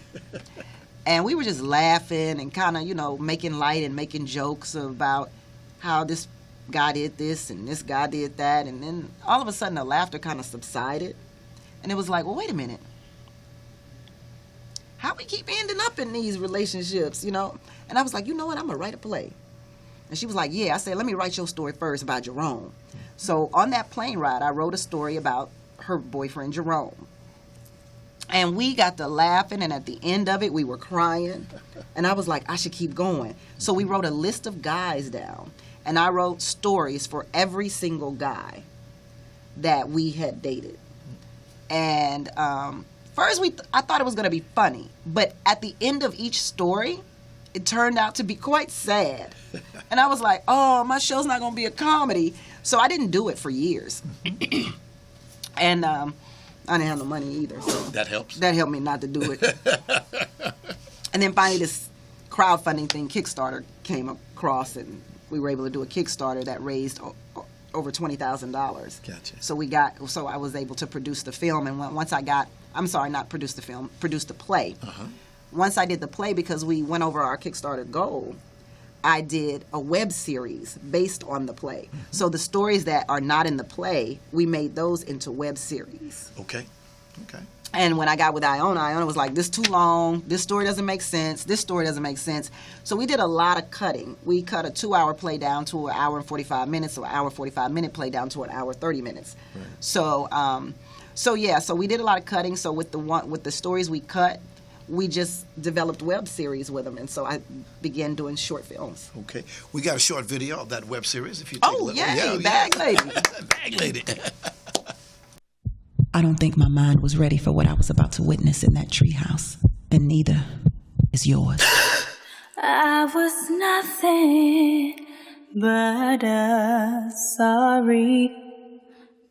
Speaker 3: And we were just laughing and kind of, making light and making jokes about how this guy did this and this guy did that. And then all of a sudden the laughter kind of subsided. And it was like, well, wait a minute. How we keep ending up in these relationships, And I was like, you know what? I'm going to write a play. And she was like, yeah. I said, let me write your story first about Jerome. So on that plane ride, I wrote a story about her boyfriend, Jerome. And we got to laughing, and at the end of it, we were crying. And I was like, I should keep going. So we wrote a list of guys down, and I wrote stories for every single guy that we had dated. And first, I thought it was going to be funny. But at the end of each story, it turned out to be quite sad. And I was like, oh, my show's not going to be a comedy. So I didn't do it for years. And I didn't have no money either. So
Speaker 7: that helps.
Speaker 3: That helped me not to do it. And then finally this crowdfunding thing, Kickstarter, came across, and we were able to do a Kickstarter that raised over $20,000.
Speaker 7: Gotcha.
Speaker 3: So I was able to produce the film. And once produce the play. Once I did the play, because we went over our Kickstarter goal, I did a web series based on the play. So the stories that are not in the play, we made those into web series.
Speaker 7: Okay.
Speaker 3: And when I got with Iona was like, this too long, this story doesn't make sense, this story doesn't make sense. So we did a lot of cutting. We cut a 2-hour play down to an hour and 45 minutes, or an hour 45-minute play down to an hour 30 minutes. Right. So we did a lot of cutting. So with the stories we cut, we just developed web series with them, and so I began doing short films.
Speaker 7: Okay, we got a short video of that web series. If you take a look.
Speaker 3: Bag Lady.
Speaker 7: Bag Lady.
Speaker 8: I don't think my mind was ready for what I was about to witness in that treehouse, and neither is yours.
Speaker 9: I was nothing but a sorry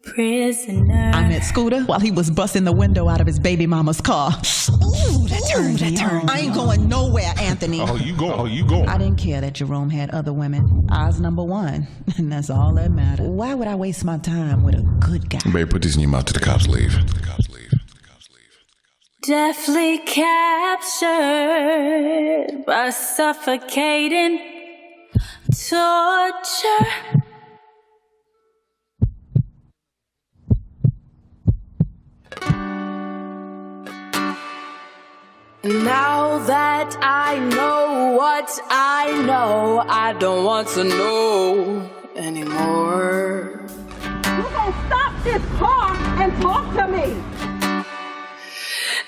Speaker 9: prisoner.
Speaker 8: I met Scooter while he was busting the window out of his baby mama's car. Ooh, that turned me on. I ain't going nowhere, Anthony.
Speaker 1: Oh, you go.
Speaker 8: I didn't care that Jerome had other women. I was number one, and that's all that mattered. Why would I waste my time with a good guy?
Speaker 10: Babe, put this in your mouth till the cops leave.
Speaker 9: Deftly captured by suffocating torture. Now that I know what I know, I don't want to know anymore.
Speaker 5: You gonna stop this car
Speaker 9: and talk to me.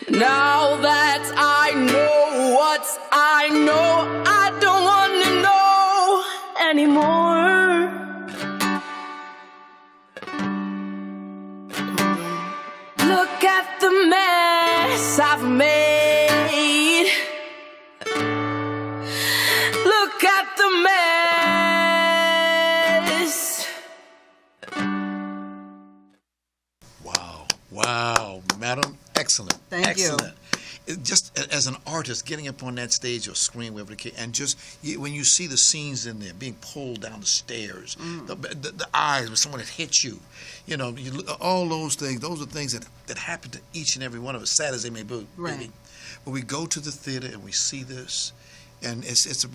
Speaker 9: Now that I know what I know, I don't want to know anymore. Look at the mess I've made. Look at the mess.
Speaker 7: Wow, madam, excellent.
Speaker 3: Thank you.
Speaker 7: Excellent. Just as an artist, getting up on that stage or screen, wherever the case, and just when you see the scenes in there, being pulled down the stairs, the eyes when someone had hit you, all those things. Those are things that happen to each and every one of us, sad as they may be.
Speaker 3: Right.
Speaker 7: But we go to the theater and we see this, and it's an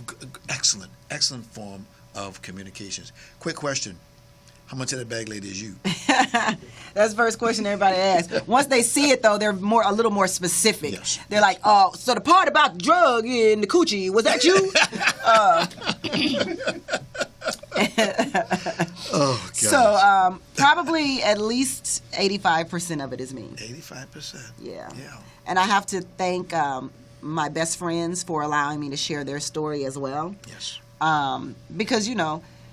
Speaker 7: excellent form of communications. Quick question. How much of that bag lady is you?
Speaker 3: That's the first question everybody asks. Once they see it, though, they're a little more specific.
Speaker 7: Yes.
Speaker 3: They're like, "Oh, so the part about the drug in the coochie, was that you?"
Speaker 7: Oh, God.
Speaker 3: So probably at least 85% of it is me.
Speaker 7: 85%.
Speaker 3: Yeah.
Speaker 7: Yeah.
Speaker 3: And I have to thank my best friends for allowing me to share their story as well.
Speaker 7: Yes.
Speaker 3: Because,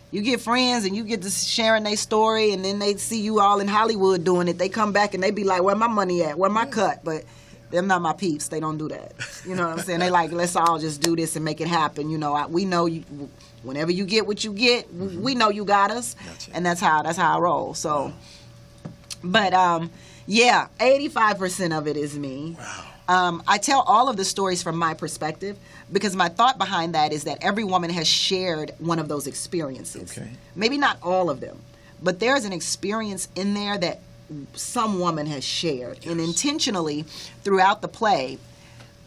Speaker 3: you get friends and you get to sharing their story, and then they see you all in Hollywood doing it. They come back and they be like, "Where my money at? Where my cut?" But they're not my peeps. They don't do that. You know what I'm saying? They like, let's all just do this and make it happen. We know you. Whenever you get what you get, we know you got us,
Speaker 7: Gotcha.
Speaker 3: and that's how I roll. So, but 85% of it is me.
Speaker 7: Wow.
Speaker 3: I tell all of the stories from my perspective because my thought behind that is that every woman has shared one of those experiences.
Speaker 7: Okay.
Speaker 3: Maybe not all of them, but there's an experience in there that some woman has shared.
Speaker 7: Yes.
Speaker 3: And intentionally, throughout the play,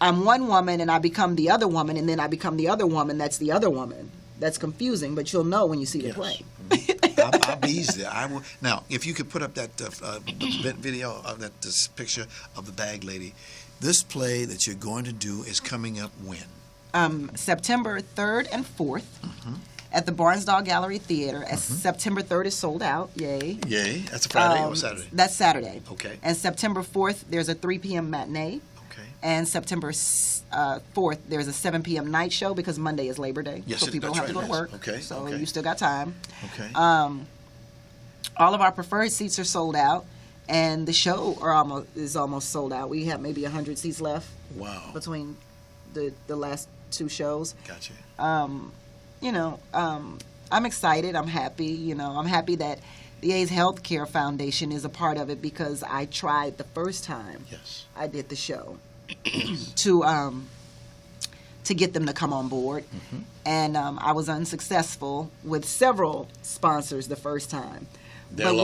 Speaker 3: I'm one woman and I become the other woman, and then I become the other woman that's the other woman. That's confusing, but you'll know when you see the play.
Speaker 7: I'll be easy. I will. Now, if you could put up that video of this picture of the bag lady. This play that you're going to do is coming up when?
Speaker 3: September 3rd and 4th at the Barnsdall Gallery Theater. September 3rd is sold out. Yay.
Speaker 7: Yay. That's a Friday or Saturday?
Speaker 3: That's Saturday.
Speaker 7: Okay.
Speaker 3: And September 4th, there's a 3 p.m. matinee.
Speaker 7: Okay.
Speaker 3: And September 4th, there's a 7 p.m. night show because Monday is Labor Day.
Speaker 7: Yes,
Speaker 3: so people don't have to go to work.
Speaker 7: Okay.
Speaker 3: So
Speaker 7: okay.
Speaker 3: you still got time.
Speaker 7: Okay.
Speaker 3: All of our preferred seats are sold out. And the show is almost sold out. We have maybe 100 seats left.
Speaker 7: Wow.
Speaker 3: Between the last two shows.
Speaker 7: Gotcha.
Speaker 3: I'm excited. I'm happy. I'm happy that the AIDS Healthcare Foundation is a part of it because I tried the first time
Speaker 7: Yes.
Speaker 3: I did the show to get them to come on board. And I was unsuccessful with several sponsors the first time. But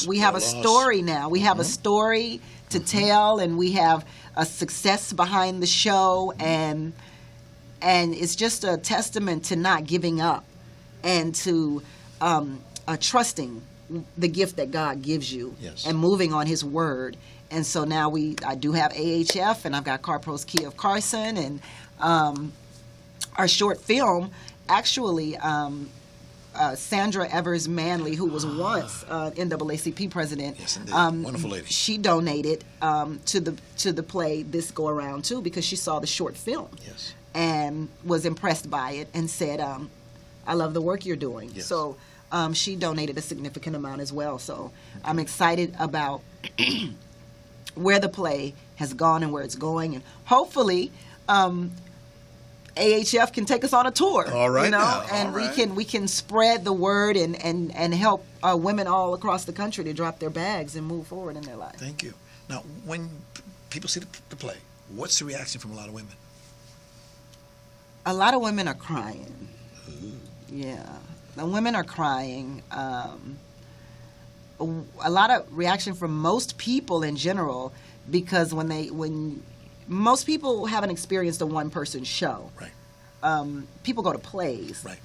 Speaker 3: we have a story now. We have a story to tell, and we have a success behind the show, and it's just a testament to not giving up and to trusting the gift that God gives you
Speaker 7: Yes.
Speaker 3: and moving on His word. And so now I do have AHF, and I've got Carpros Key of Carson, and our short film actually. Sandra Evers Manley, who was once NAACP president,
Speaker 7: Yes, indeed. Wonderful lady.
Speaker 3: She donated to the play this go around too because she saw the short film
Speaker 7: Yes.
Speaker 3: and was impressed by it and said, "I love the work you're doing."
Speaker 7: Yes.
Speaker 3: So she donated a significant amount as well. So I'm excited about where the play has gone and where it's going, and hopefully. AHF can take us on a tour.
Speaker 7: All right, now.
Speaker 3: And
Speaker 7: All right.
Speaker 3: we can spread the word and help women all across the country to drop their bags and move forward in their life.
Speaker 7: Thank you. Now, when people see the play, what's the reaction from a lot of women?
Speaker 3: A lot of women are crying. Yeah, the women are crying. A lot of reaction from most people in general because when most people haven't experienced a one-person show.
Speaker 7: Right.
Speaker 3: People go to plays.
Speaker 7: Right.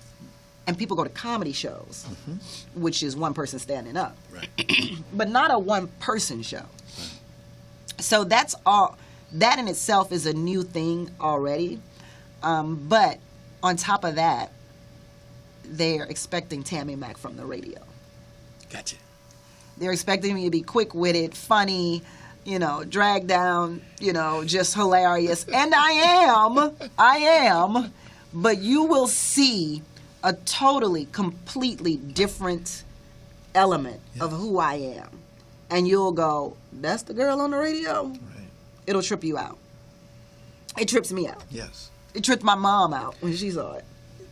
Speaker 3: And people go to comedy shows, which is one person standing up.
Speaker 7: Right.
Speaker 3: But not a one-person show. Right. So that's all. That in itself is a new thing already. But on top of that, they're expecting Tammi Mack from the radio.
Speaker 7: Gotcha.
Speaker 3: They're expecting me to be quick-witted, funny, drag down, just hilarious. And I am, but you will see a totally, completely different element of who I am. And you'll go, that's the girl on the radio?
Speaker 7: Right.
Speaker 3: It'll trip you out. It trips me out.
Speaker 7: Yes.
Speaker 3: It tripped my mom out when she saw it.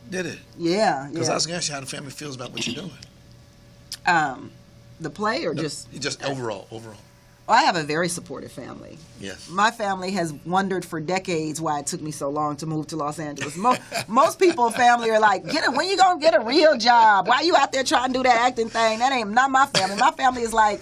Speaker 7: Did it?
Speaker 3: Yeah.
Speaker 7: Because I was going to ask you how the family feels about what you're doing.
Speaker 3: The play or
Speaker 7: Just overall.
Speaker 3: Well, I have a very supportive family.
Speaker 7: Yes.
Speaker 3: My family has wondered for decades why it took me so long to move to Los Angeles. Most people, family are like, when you gonna get a real job? Why you out there trying to do that acting thing? That ain't not my family. My family is like,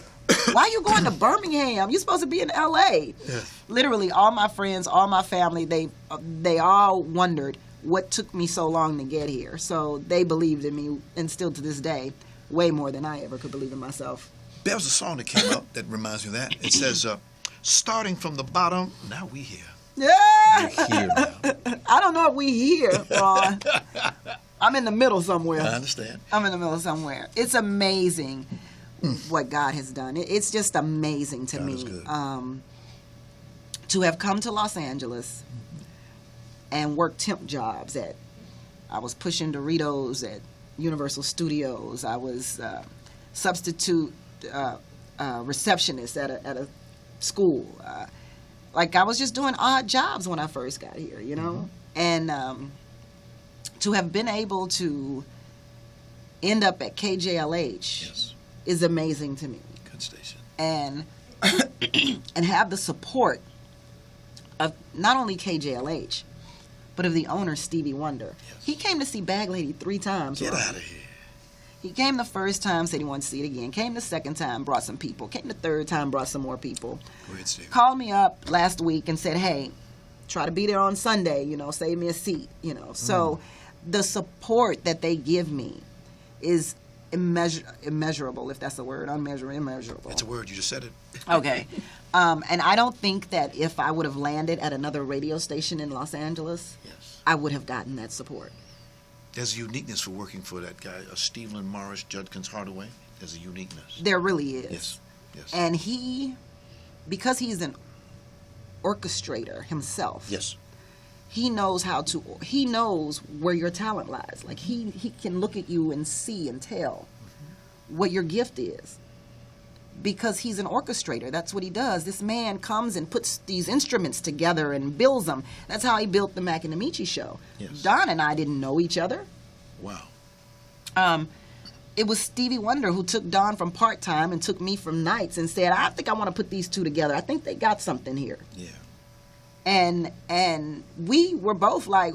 Speaker 3: why you going to Birmingham? You're supposed to be in L.A.
Speaker 7: Yes.
Speaker 3: Literally, all my friends, all my family, they all wondered what took me so long to get here. So they believed in me, and still to this day, way more than I ever could believe in myself.
Speaker 7: There was a song that came up that reminds me of that. It says, starting from the bottom, now we here.
Speaker 3: Yeah.
Speaker 7: We're here now.
Speaker 3: I don't know if we here, Ron. I'm in the middle somewhere.
Speaker 7: I understand.
Speaker 3: I'm in the middle somewhere. It's amazing what God has done. It's just amazing to
Speaker 7: God
Speaker 3: me.
Speaker 7: is good.
Speaker 3: To have come to Los Angeles and work temp jobs I was pushing Doritos at Universal Studios. I was substitute receptionist at a school. I was just doing odd jobs when I first got here, And to have been able to end up at KJLH is amazing to me.
Speaker 7: Good station.
Speaker 3: And and have the support of not only KJLH, but of the owner, Stevie Wonder.
Speaker 7: Yes.
Speaker 3: He came to see Bag Lady 3 times.
Speaker 7: Get
Speaker 3: Ron.
Speaker 7: out of here.
Speaker 3: He came the first time, said he wanted to see it again. Came the second time, brought some people. Came the third time, brought some more people.
Speaker 7: Go ahead, Steve.
Speaker 3: Called me up last week and said, hey, try to be there on Sunday, save me a seat, So the support that they give me is immeasurable, if that's a word. Immeasurable.
Speaker 7: It's a word. You just said it.
Speaker 3: Okay. And I don't think that if I would have landed at another radio station in Los Angeles, I would have gotten that support.
Speaker 7: There's a uniqueness for working for that guy, Stephen Morris, Judkins Hardaway. There's a uniqueness.
Speaker 3: There really is.
Speaker 7: Yes. Yes.
Speaker 3: And because he's an orchestrator himself.
Speaker 7: Yes.
Speaker 3: He knows where your talent lies. Like he can look at you and see and tell what your gift is. Because he's an orchestrator. That's what he does. This man comes and puts these instruments together and builds them. That's how he built the Mac and the Michi show.
Speaker 7: Yes.
Speaker 3: Don and I didn't know each other.
Speaker 7: Wow.
Speaker 3: It was Stevie Wonder who took Don from part-time and took me from nights and said, I think I want to put these two together. I think they got something here.
Speaker 7: Yeah.
Speaker 3: And we were both like,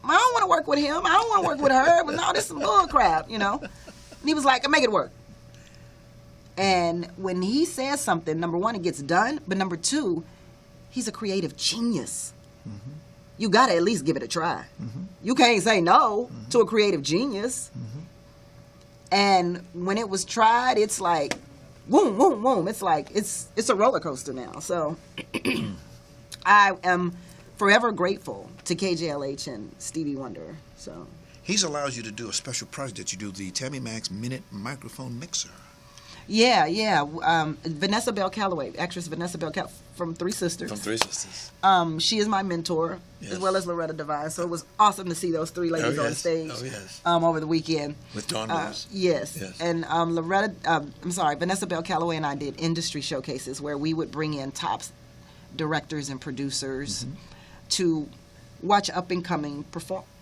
Speaker 3: I don't want to work with him. I don't want to work with her. But no, this is some bull crap, And he was like, make it work. And when he says something, number one, it gets done. But number two, he's a creative genius. Mm-hmm. You got to at least give it a try. Mm-hmm. You can't say no to a creative genius. Mm-hmm. And when it was tried, it's like, boom, boom, boom. It's like, it's a roller coaster now. So I am forever grateful to KJLH and Stevie Wonder. So
Speaker 7: He's allows you to do a special project that you do, the Tammi Max Minute Microphone Mixer.
Speaker 3: Yeah. Vanessa Bell Calloway, actress Vanessa Bell Calloway from Three Sisters.
Speaker 7: From Three Sisters.
Speaker 3: She is my mentor, as well as Loretta Devine. So it was awesome to see those three ladies on stage over the weekend.
Speaker 7: With Dawn Lewis.
Speaker 3: Yes. And Vanessa Bell Calloway and I did industry showcases where we would bring in top directors and producers to watch up-and-coming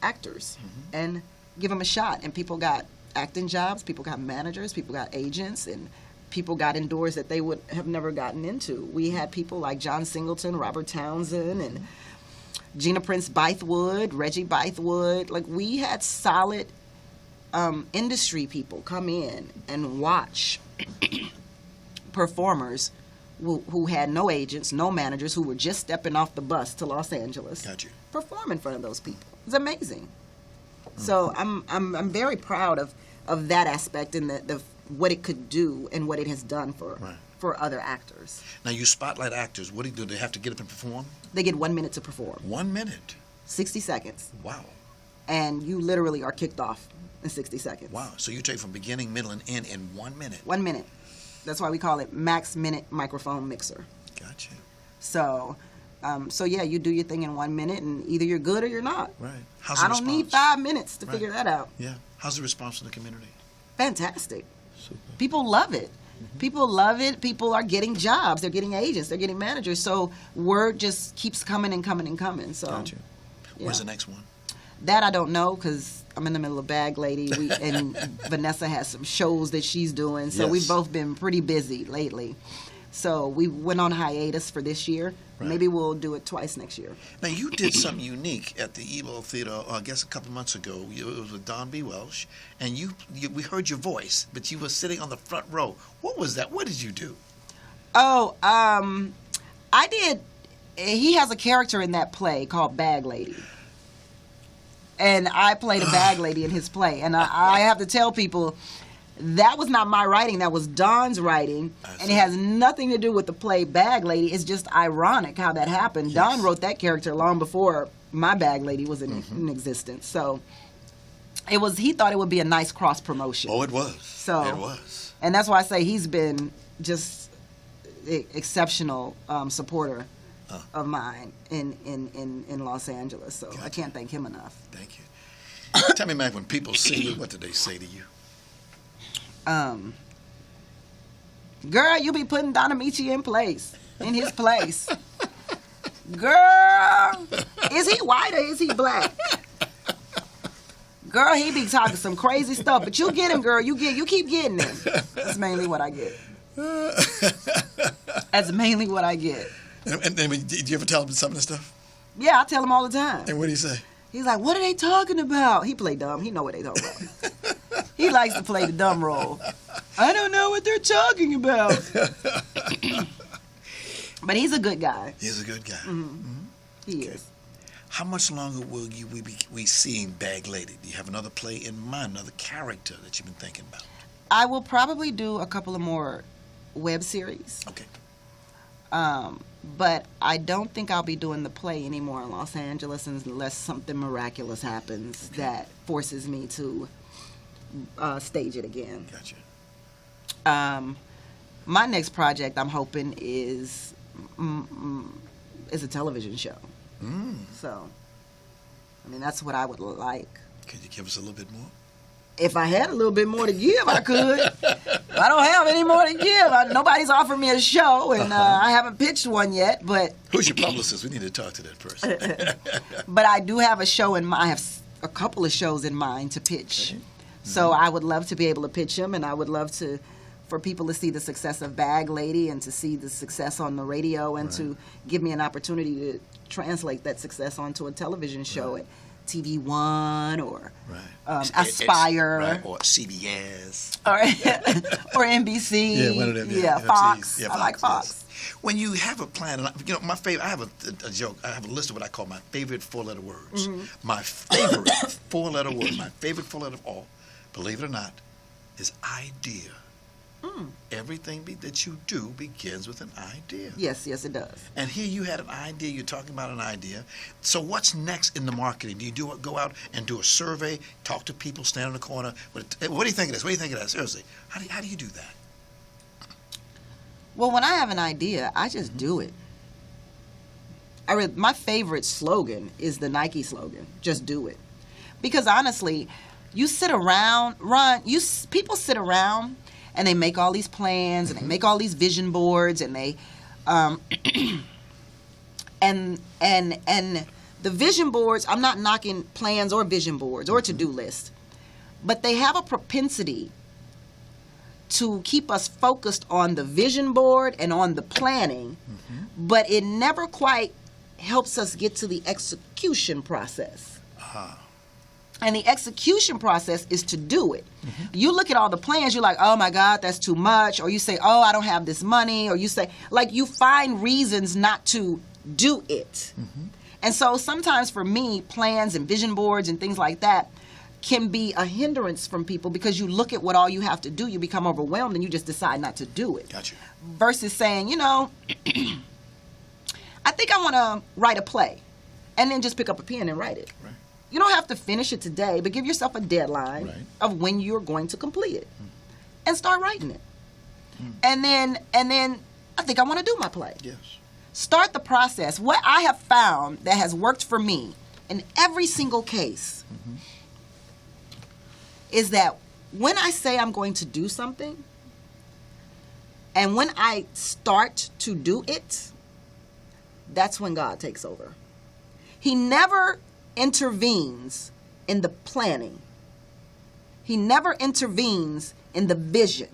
Speaker 3: actors and give them a shot. And people got acting jobs, people got managers, people got agents, and people got indoors that they would have never gotten into. We had people like John Singleton, Robert Townsend, and Gina Prince Bythewood, Reggie Bythewood. Like, we had solid industry people come in and watch performers who had no agents, no managers, who were just stepping off the bus to Los Angeles.
Speaker 7: Got you.
Speaker 3: Perform in front of those people. It's amazing. So I'm very proud of that aspect and the what it could do and what it has done for other actors.
Speaker 7: Now, you spotlight actors. What do they have to get up and perform?
Speaker 3: They get 1 minute to perform.
Speaker 7: 1 minute?
Speaker 3: 60 seconds.
Speaker 7: Wow.
Speaker 3: And you literally are kicked off in 60 seconds.
Speaker 7: Wow. So you take from beginning, middle, and end in 1 minute.
Speaker 3: 1 minute. That's why we call it max minute microphone mixer.
Speaker 7: Gotcha.
Speaker 3: So, yeah, you do your thing in 1 minute, and either you're good or you're not.
Speaker 7: Right. How's the
Speaker 3: I don't need
Speaker 7: response?
Speaker 3: 5 minutes to figure that out.
Speaker 7: Yeah. How's the response from the community?
Speaker 3: Fantastic.
Speaker 7: Super.
Speaker 3: People love it. People love it. People are getting jobs. They're getting agents. They're getting managers. So word just keeps coming and coming and coming. So,
Speaker 7: Gotcha.
Speaker 3: yeah.
Speaker 7: Where's the next one?
Speaker 3: That I don't know because I'm in the middle of Bag Lady, and Vanessa has some shows that she's doing. So we've both been pretty busy lately. So we went on hiatus for this year.
Speaker 7: Right.
Speaker 3: Maybe we'll do it twice next year.
Speaker 7: Now, you did something unique at the Evo Theater, I guess a couple months ago. It was with Don B. Welsh, and we heard your voice, but you were sitting on the front row. What was that? What did you do?
Speaker 3: Oh, I did. He has a character in that play called Bag Lady. And I played a bag lady in his play. And I have to tell people, that was not my writing. That was Don's writing. And it has nothing to do with the play Bag Lady. It's just ironic how that happened. Yes. Don wrote that character long before my Bag Lady was in existence. So he thought it would be a nice cross promotion.
Speaker 7: Oh, it was.
Speaker 3: So
Speaker 7: it was.
Speaker 3: And that's why I say he's been just exceptional supporter of mine in Los Angeles. So I can't thank him enough.
Speaker 7: Thank you. Tell me, Mac, when people see you, what do they say to you?
Speaker 3: Girl, you be putting Don Amici in his place. Girl, is he white or is he black? Girl, he be talking some crazy stuff, but you get him, girl. You keep getting him. That's mainly what I get. That's mainly what I get.
Speaker 7: And do you ever tell him some of the stuff?
Speaker 3: Yeah, I tell him all the time.
Speaker 7: And what do you say?
Speaker 3: He's like, what are they talking about? He play dumb. He know what they talking about. He likes to play the dumb role. I don't know what they're talking about. But he's a good guy.
Speaker 7: He's a good guy.
Speaker 3: Mm-hmm. He is.
Speaker 7: How much longer will we seeing Bag Lady? Do you have another play in mind, another character that you've been thinking about?
Speaker 3: I will probably do a couple of more web series.
Speaker 7: Okay.
Speaker 3: But I don't think I'll be doing the play anymore in Los Angeles unless something miraculous happens that forces me to stage it again.
Speaker 7: Gotcha.
Speaker 3: My next project, I'm hoping, is a television show. So, I mean, that's what I would like.
Speaker 7: Could you give us a little bit more?
Speaker 3: If I had a little bit more to give, I could. I don't have any more to give. Nobody's offered me a show, and I haven't pitched one yet. But
Speaker 7: who's your publicist? We need to talk to that person.
Speaker 3: But I do have a show in mind. I have a couple of shows in mind to pitch. Okay. So I would love to be able to pitch them, and I would love for people to see the success of Bag Lady and to see the success on the radio and to give me an opportunity to translate that success onto a television show at TV One or Aspire
Speaker 7: or CBS
Speaker 3: or NBC.
Speaker 7: Yeah, one of them.
Speaker 3: Yeah, Fox. I like Fox.
Speaker 7: Yes. When you have a plan, my favorite. I have a joke. I have a list of what I call my favorite 4-letter words. Mm-hmm. My favorite 4-letter word. My favorite 4-letter of all, believe it or not, is idea. Everything that you do begins with an idea.
Speaker 3: Yes, it does.
Speaker 7: And here you had an idea. You're talking about an idea. So what's next in the marketing? Do you go out and do a survey, talk to people, stand in the corner? What do you think of this? What do you think of that? Seriously, how do you do that?
Speaker 3: Well, when I have an idea, I just do it. My favorite slogan is the Nike slogan, just do it. Because honestly, you sit around, people sit around and they make all these plans and they make all these vision boards and they and the vision boards, I'm not knocking plans or vision boards or to-do lists, but they have a propensity to keep us focused on the vision board and on the planning, but it never quite helps us get to the execution process. And the execution process is to do it. You look at all the plans, you're like, oh my God, that's too much. Or you say, oh, I don't have this money. Or you say, like, you find reasons not to do it. And so sometimes for me, plans and vision boards and things like that can be a hindrance from people because you look at what all you have to do, you become overwhelmed and you just decide not to do it.
Speaker 7: Gotcha.
Speaker 3: Versus saying, I think I want to write a play and then just pick up a pen and write it. Right. You don't have to finish it today, but give yourself a deadline of when you're going to complete it and start writing it. And then I think I want to do my play.
Speaker 7: Yes.
Speaker 3: Start the process. What I have found that has worked for me in every single case is that when I say I'm going to do something, and when I start to do it, that's when God takes over. He never intervenes in the planning. He never intervenes in the vision.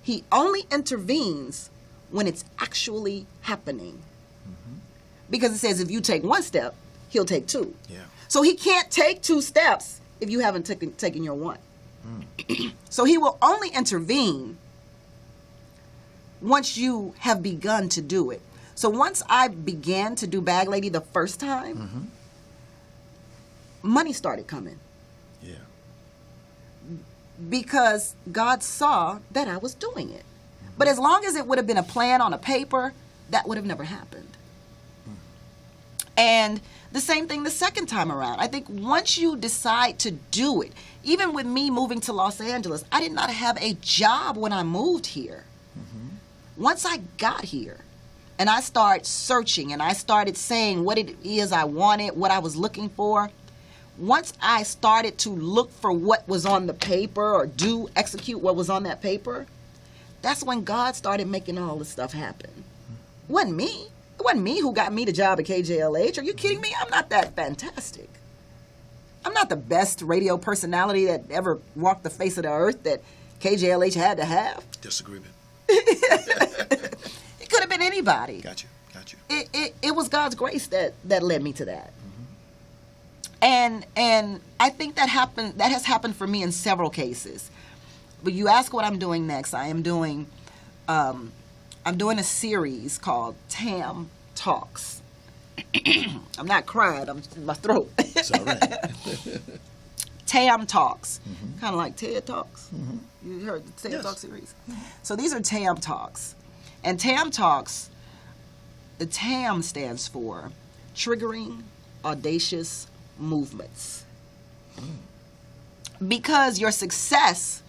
Speaker 3: He only intervenes when it's actually happening. Because it says if you take one step, he'll take two.
Speaker 7: Yeah.
Speaker 3: So he can't take two steps if you haven't taken your one. So he will only intervene once you have begun to do it. So once I began to do Bag Lady the first time, money started coming.
Speaker 7: Yeah.
Speaker 3: Because God saw that I was doing it. But as long as it would have been a plan on a paper, that would have never happened. And the same thing the second time around. I think once you decide to do it, even with me moving to Los Angeles, I did not have a job when I moved here. Once I got here and I started searching and I started saying what it is I wanted, what I was looking for, once I started to look for what was on the paper or execute what was on that paper, that's when God started making all this stuff happen. It wasn't me. It wasn't me who got me the job at KJLH. Are you kidding me? I'm not that fantastic. I'm not the best radio personality that ever walked the face of the earth that KJLH had to have.
Speaker 7: Disagreement.
Speaker 3: It could have been anybody.
Speaker 7: Got you.
Speaker 3: It was God's grace that led me to that. And I think that has happened for me in several cases. But you ask what I'm doing next. I'm doing a series called Tam Talks. I'm not crying. I'm in my throat.
Speaker 7: It's all right.
Speaker 3: Tam Talks, kind of like TED Talks. You heard the TED Talk series? So these are Tam Talks. And Tam Talks, the TAM stands for Triggering Audacious Movements. Because your success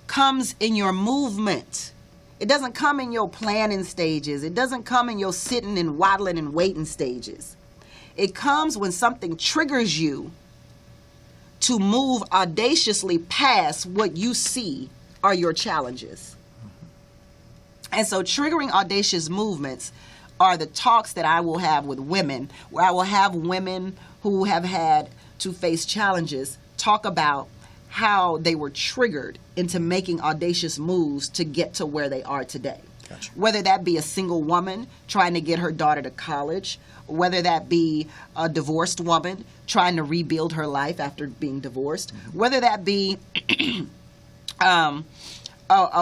Speaker 3: comes in your movement. It doesn't come in your planning stages. It doesn't come in your sitting and waddling and waiting stages. It comes when something triggers you to move audaciously past what you see are your challenges. And so triggering audacious movements are the talks that I will have with women, where I will have women who have had to face challenges talk about how they were triggered into making audacious moves to get to where they are today.
Speaker 7: Gotcha.
Speaker 3: Whether that be a single woman trying to get her daughter to college, whether that be a divorced woman trying to rebuild her life after being divorced, whether that be a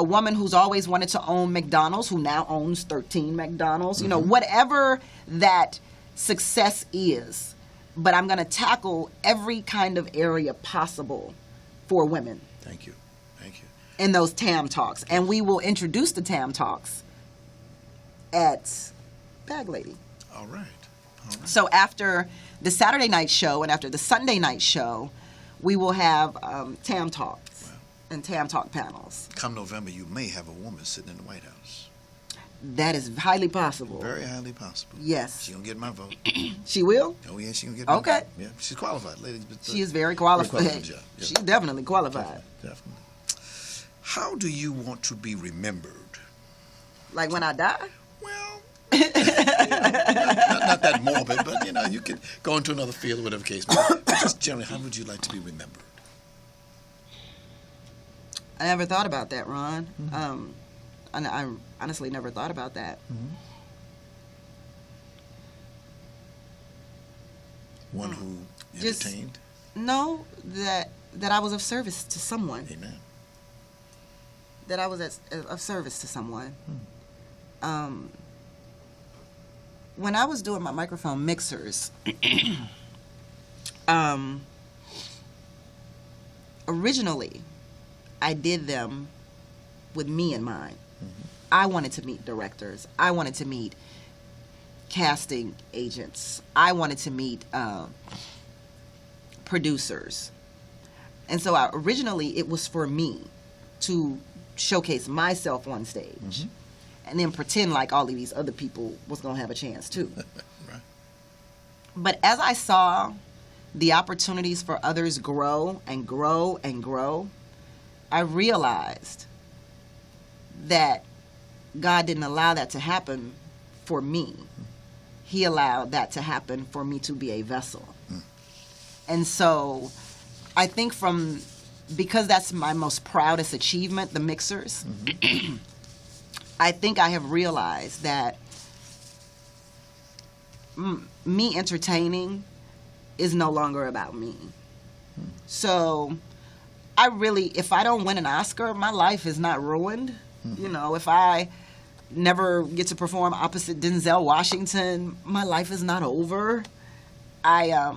Speaker 3: woman who's always wanted to own McDonald's who now owns 13 McDonald's, you know, whatever that success is. But I'm going to tackle every kind of area possible for women.
Speaker 7: Thank you.
Speaker 3: In those TAM Talks. And we will introduce the TAM Talks at Bag Lady.
Speaker 7: All right.
Speaker 3: So after the Saturday night show and after the Sunday night show, we will have TAM Talks and TAM Talk panels.
Speaker 7: Come November, you may have a woman sitting in the White House.
Speaker 3: That is highly possible.
Speaker 7: Very highly possible.
Speaker 3: Yes.
Speaker 7: She's going to get my vote.
Speaker 3: She will?
Speaker 7: Oh, yeah, she's going to get my vote.
Speaker 3: Okay.
Speaker 7: Yeah, she's qualified, ladies.
Speaker 3: She is very qualified.
Speaker 7: Very qualified job. Yeah.
Speaker 3: She's definitely qualified.
Speaker 7: Definitely. How do you want to be remembered?
Speaker 3: Like when I die?
Speaker 7: Well, not that morbid, but, you know, you could go into another field or whatever case. But just generally, how would you like to be remembered?
Speaker 3: I never thought about that, Ron. I honestly never thought about that.
Speaker 7: One who entertained?
Speaker 3: No, that I was of service to someone.
Speaker 7: Amen.
Speaker 3: That I was of service to someone. When I was doing my microphone mixers, originally, I did them with me in mind. I wanted to meet directors. I wanted to meet casting agents. I wanted to meet producers. And so originally it was for me to showcase myself on stage and then pretend like all of these other people was going to have a chance too.
Speaker 7: Right.
Speaker 3: But as I saw the opportunities for others grow and grow and grow, I realized that God didn't allow that to happen for me. He allowed that to happen for me to be a vessel. And so I think because that's my most proudest achievement, the mixers, I think I have realized that me entertaining is no longer about me. So I really, if I don't win an Oscar, my life is not ruined. You know, if I never get to perform opposite Denzel Washington, my life is not over. I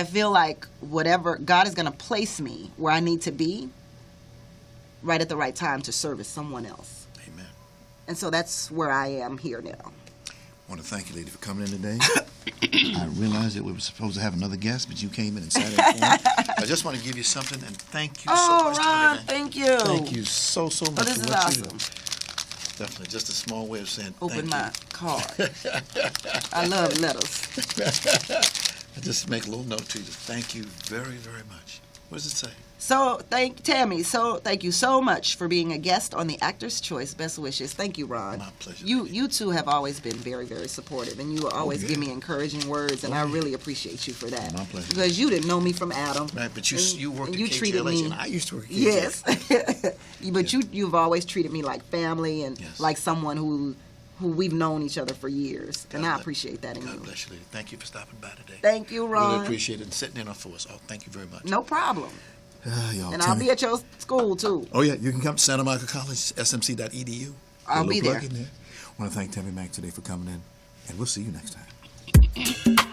Speaker 3: feel like whatever, God is going to place me where I need to be right at the right time to service someone else.
Speaker 7: Amen.
Speaker 3: And so that's where I am here now.
Speaker 2: I want to thank you, lady, for coming in today. I realized that we were supposed to have another guest, but you came in and sat in for me.
Speaker 7: I just want to give you something and thank you so
Speaker 3: Oh,
Speaker 7: much.
Speaker 3: Ron,
Speaker 7: for
Speaker 3: thank you.
Speaker 7: Thank you so much.
Speaker 3: Oh, this
Speaker 7: for
Speaker 3: is
Speaker 7: what
Speaker 3: awesome.
Speaker 7: you do. Definitely, just a small way of saying
Speaker 3: Open
Speaker 7: thank
Speaker 3: my card. I love letters.
Speaker 7: I just make a little note to you. Thank you very, very much. What does it say?
Speaker 3: So Tammy, thank you so much for being a guest on the Actor's Choice. Best wishes. Thank you, Ron.
Speaker 7: My pleasure.
Speaker 3: You two have always been very, very supportive, and you will always give me encouraging words, and I really appreciate you for that.
Speaker 7: My pleasure.
Speaker 3: Because you didn't know me from Adam.
Speaker 7: Right, but you worked
Speaker 3: and
Speaker 7: at
Speaker 3: you treated
Speaker 7: KTLH,
Speaker 3: me,
Speaker 7: and I used to work at KTLH.
Speaker 3: Yes. But you've always treated me like family and
Speaker 7: Yes.
Speaker 3: like someone who we've known each other for years, and I
Speaker 7: God
Speaker 3: appreciate that in
Speaker 7: God
Speaker 3: you.
Speaker 7: bless you, lady. Thank you for stopping by today.
Speaker 3: Thank you, Ron.
Speaker 7: Really appreciate it and sitting in for us. Oh, thank you very much.
Speaker 3: No problem.
Speaker 2: Y'all,
Speaker 3: And I'll be at your school too.
Speaker 2: Oh, yeah, you can come to Santa Monica College, smc.edu.
Speaker 3: I'll be there.
Speaker 2: I want to thank Tammi Mack today for coming in, and we'll see you next time.